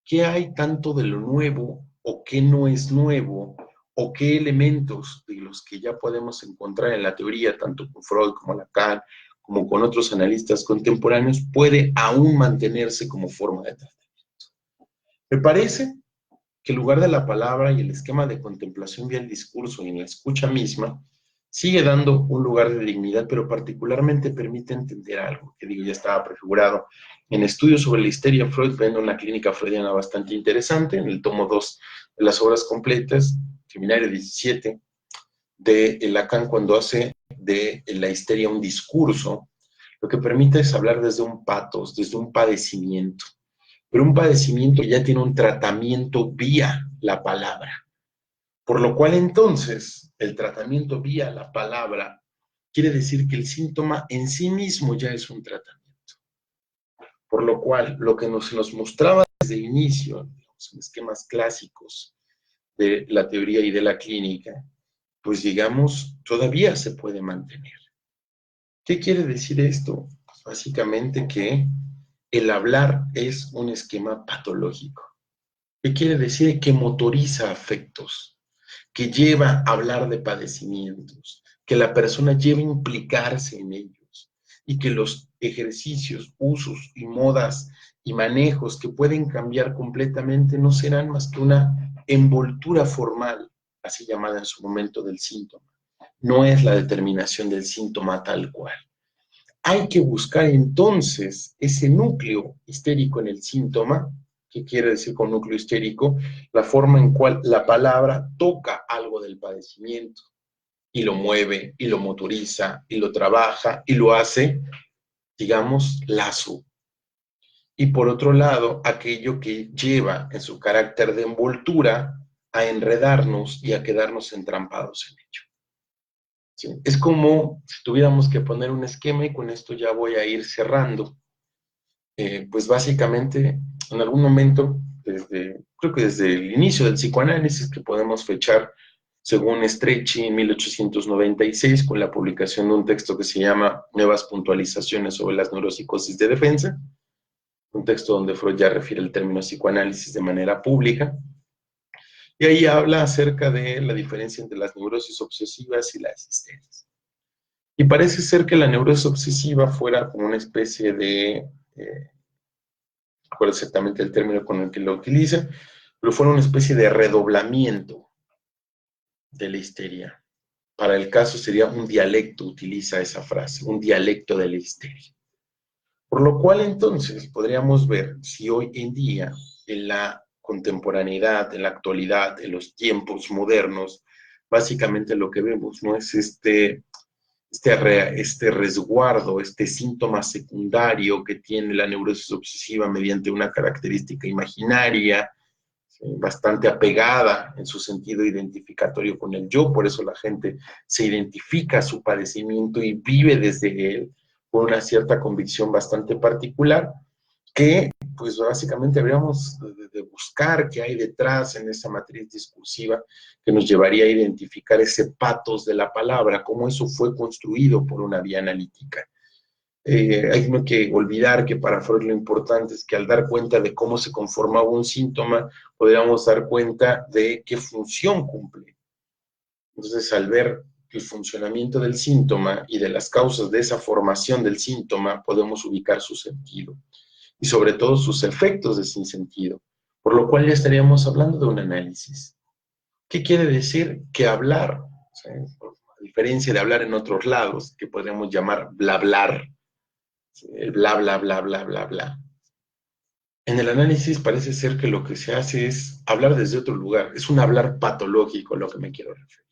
¿Qué hay tanto de lo nuevo o qué no es nuevo? ¿O qué elementos de los que ya podemos encontrar en la teoría, tanto con Freud como Lacan, como con otros analistas contemporáneos, puede aún mantenerse como forma de tratamiento? Me parece que el lugar de la palabra y el esquema de contemplación vía el discurso y en la escucha misma sigue dando un lugar de dignidad, pero particularmente permite entender algo, que digo, ya estaba prefigurado. En estudios sobre la histeria, Freud vende una clínica freudiana bastante interesante, en el tomo 2 de las obras completas, Seminario 17, de Lacan, cuando hace de la histeria un discurso, lo que permite es hablar desde un patos, desde un padecimiento, pero un padecimiento que ya tiene un tratamiento vía la palabra. Por lo cual entonces el tratamiento vía la palabra quiere decir que el síntoma en sí mismo ya es un tratamiento. Por lo cual lo que nos mostraba desde el inicio, digamos, en esquemas clásicos de la teoría y de la clínica, pues digamos, todavía se puede mantener. ¿Qué quiere decir esto? Pues básicamente que el hablar es un esquema patológico. ¿Qué quiere decir? Que motoriza afectos, que lleva a hablar de padecimientos, que la persona lleva a implicarse en ellos y que los ejercicios, usos y modas y manejos que pueden cambiar completamente no serán más que una envoltura formal, así llamada en su momento, del síntoma. No es la determinación del síntoma tal cual. Hay que buscar entonces ese núcleo histérico en el síntoma. ¿Qué quiere decir con núcleo histérico? La forma en cual la palabra toca algo del padecimiento y lo mueve, y lo motoriza, y lo trabaja, y lo hace, digamos, lazo. Y por otro lado, aquello que lleva en su carácter de envoltura a enredarnos y a quedarnos entrampados en ello. ¿Sí? Es como si tuviéramos que poner un esquema, y con esto ya voy a ir cerrando. Pues básicamente, en algún momento, creo que desde el inicio del psicoanálisis, que podemos fechar según Strecci en 1896, con la publicación de un texto que se llama Nuevas puntualizaciones sobre las neuropsicosis de defensa, un texto donde Freud ya refiere el término psicoanálisis de manera pública, y ahí habla acerca de la diferencia entre las neurosis obsesivas y las histérias. Y parece ser que la neurosis obsesiva fuera como una especie de recuerdo exactamente el término con el que lo utiliza, pero fue una especie de redoblamiento de la histeria. Para el caso sería un dialecto, utiliza esa frase, un dialecto de la histeria. Por lo cual entonces podríamos ver si hoy en día, en la contemporaneidad, en la actualidad, en los tiempos modernos, básicamente lo que vemos no es este resguardo, este síntoma secundario que tiene la neurosis obsesiva mediante una característica imaginaria, ¿sí? Bastante apegada en su sentido identificatorio con el yo, por eso la gente se identifica a su padecimiento y vive desde él con una cierta convicción bastante particular, que pues básicamente habríamos de buscar qué hay detrás en esa matriz discursiva que nos llevaría a identificar ese patos de la palabra, cómo eso fue construido por una vía analítica. Hay no que olvidar que para Freud lo importante es que al dar cuenta de cómo se conformaba un síntoma, podríamos dar cuenta de qué función cumple. Entonces, al ver el funcionamiento del síntoma y de las causas de esa formación del síntoma, podemos ubicar su sentido y sobre todo sus efectos de sinsentido, por lo cual ya estaríamos hablando de un análisis. ¿Qué quiere decir? Que hablar, ¿sí? A diferencia de hablar en otros lados, que podríamos llamar blablar, ¿sí? El bla, bla, bla, bla, bla, bla. En el análisis parece ser que lo que se hace es hablar desde otro lugar, es un hablar patológico, lo que me quiero referir.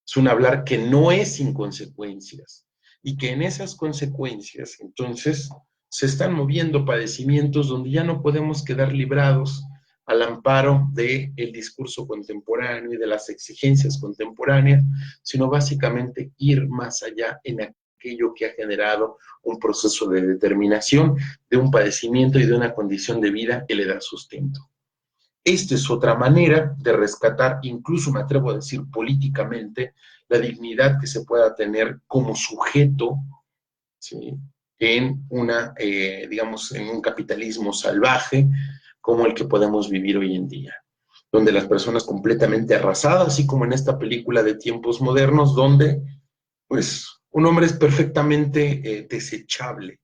Es un hablar que no es sin consecuencias y que en esas consecuencias entonces se están moviendo padecimientos donde ya no podemos quedar librados al amparo del discurso contemporáneo y de las exigencias contemporáneas, sino básicamente ir más allá en aquello que ha generado un proceso de determinación de un padecimiento y de una condición de vida que le da sustento. Esta es otra manera de rescatar, incluso me atrevo a decir políticamente, la dignidad que se pueda tener como sujeto, ¿sí? En una, digamos, en un capitalismo salvaje, como el que podemos vivir hoy en día, donde las personas completamente arrasadas, así como en esta película de tiempos modernos, donde pues un hombre es perfectamente desechable.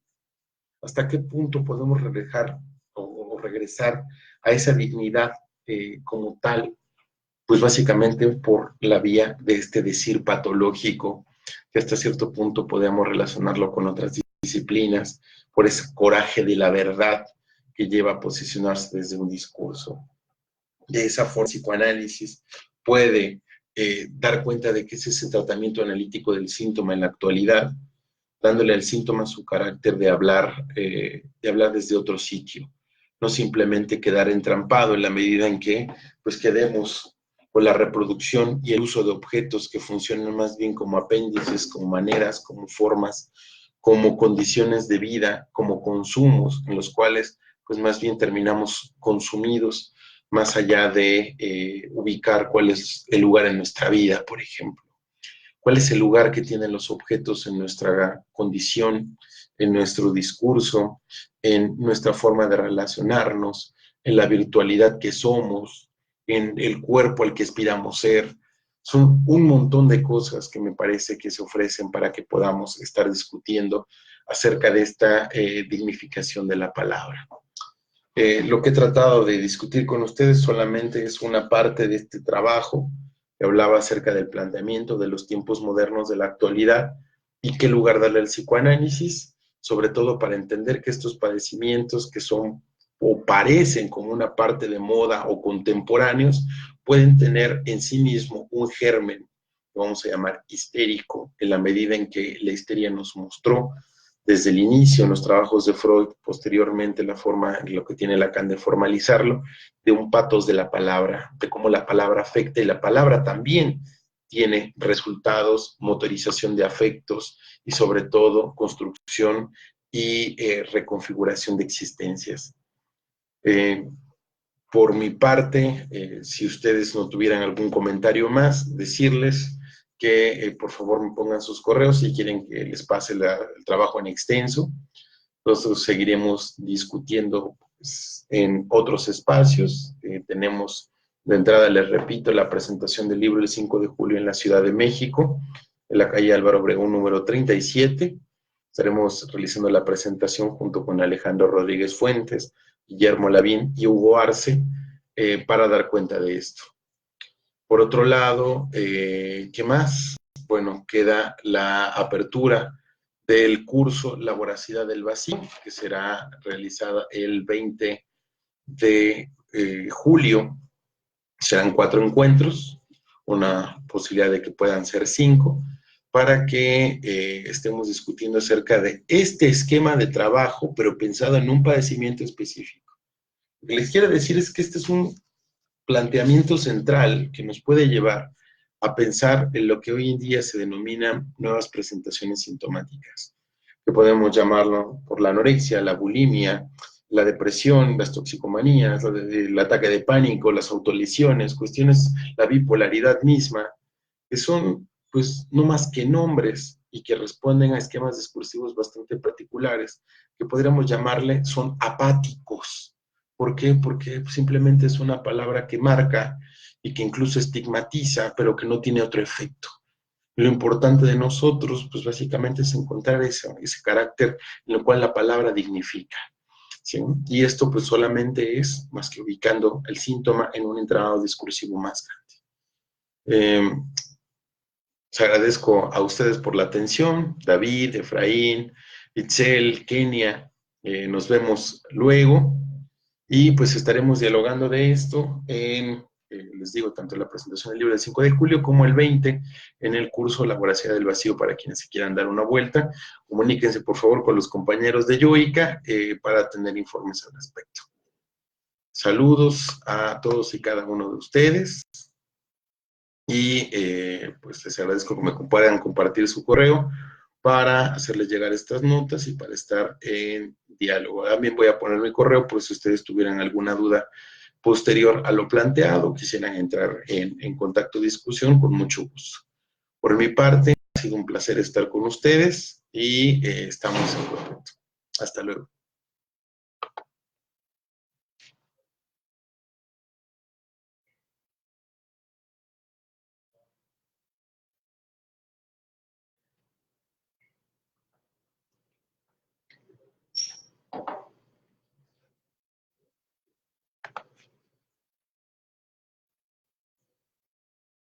¿Hasta qué punto podemos regresar a esa dignidad como tal? Pues básicamente por la vía de este decir patológico, que hasta cierto punto podemos relacionarlo con otras disciplinas, por ese coraje de la verdad que lleva a posicionarse desde un discurso. De esa forma, el psicoanálisis puede dar cuenta de que es ese tratamiento analítico del síntoma en la actualidad, dándole al síntoma su carácter de hablar desde otro sitio, no simplemente quedar entrampado en la medida en que pues quedemos con la reproducción y el uso de objetos que funcionan más bien como apéndices, como maneras, como formas, como condiciones de vida, como consumos, en los cuales pues más bien terminamos consumidos, más allá de ubicar cuál es el lugar en nuestra vida, por ejemplo. ¿Cuál es el lugar que tienen los objetos en nuestra condición, en nuestro discurso, en nuestra forma de relacionarnos, en la virtualidad que somos, en el cuerpo al que aspiramos ser? Son un montón de cosas que me parece que se ofrecen para que podamos estar discutiendo acerca de esta dignificación de la palabra. Lo que he tratado de discutir con ustedes solamente es una parte de este trabajo que hablaba acerca del planteamiento de los tiempos modernos de la actualidad y qué lugar darle al psicoanálisis, sobre todo para entender que estos padecimientos que son o parecen como una parte de moda o contemporáneos, pueden tener en sí mismo un germen, que vamos a llamar histérico, en la medida en que la histeria nos mostró desde el inicio en los trabajos de Freud, posteriormente la forma, lo que tiene Lacan de formalizarlo, de un patos de la palabra, de cómo la palabra afecta y la palabra también tiene resultados, motorización de afectos y sobre todo construcción y reconfiguración de existencias. Por mi parte, si ustedes no tuvieran algún comentario más, decirles que por favor me pongan sus correos si quieren que les pase el trabajo en extenso. Nosotros seguiremos discutiendo pues, en otros espacios. Tenemos de entrada, les repito, la presentación del libro el 5 de julio en la Ciudad de México, en la calle Álvaro Obregón número 37. Estaremos realizando la presentación junto con Alejandro Rodríguez Fuentes, Guillermo Lavín y Hugo Arce para dar cuenta de esto. Por otro lado, ¿qué más? Bueno, queda la apertura del curso La Voracidad del Vacío, que será realizada el 20 de julio. Serán 4 encuentros, una posibilidad de que puedan ser 5, para que estemos discutiendo acerca de este esquema de trabajo, pero pensado en un padecimiento específico. Lo que les quiero decir es que este es un planteamiento central que nos puede llevar a pensar en lo que hoy en día se denomina nuevas presentaciones sintomáticas, que podemos llamarlo por la anorexia, la bulimia, la depresión, las toxicomanías, el ataque de pánico, las autolesiones, cuestiones, la bipolaridad misma, que son pues no más que nombres y que responden a esquemas discursivos bastante particulares, que podríamos llamarle son apáticos. ¿Por qué? Porque simplemente es una palabra que marca y que incluso estigmatiza, pero que no tiene otro efecto. Lo importante de nosotros, pues básicamente es encontrar ese carácter en el cual la palabra dignifica. ¿Sí? Y esto pues solamente es más que ubicando el síntoma en un entramado discursivo más grande. Les agradezco a ustedes por la atención, David, Efraín, Itzel, Kenia, nos vemos luego y pues estaremos dialogando de esto en, les digo, tanto en la presentación del libro del 5 de julio como el 20 en el curso La Voracidad del Vacío para quienes se quieran dar una vuelta. Comuníquense por favor con los compañeros de Yoica para tener informes al respecto. Saludos a todos y cada uno de ustedes. Y pues les agradezco que me puedan compartir su correo para hacerles llegar estas notas y para estar en diálogo. También voy a poner mi correo por si ustedes tuvieran alguna duda posterior a lo planteado, quisieran entrar en contacto, discusión, con mucho gusto. Por mi parte, ha sido un placer estar con ustedes y estamos en contacto. Hasta luego.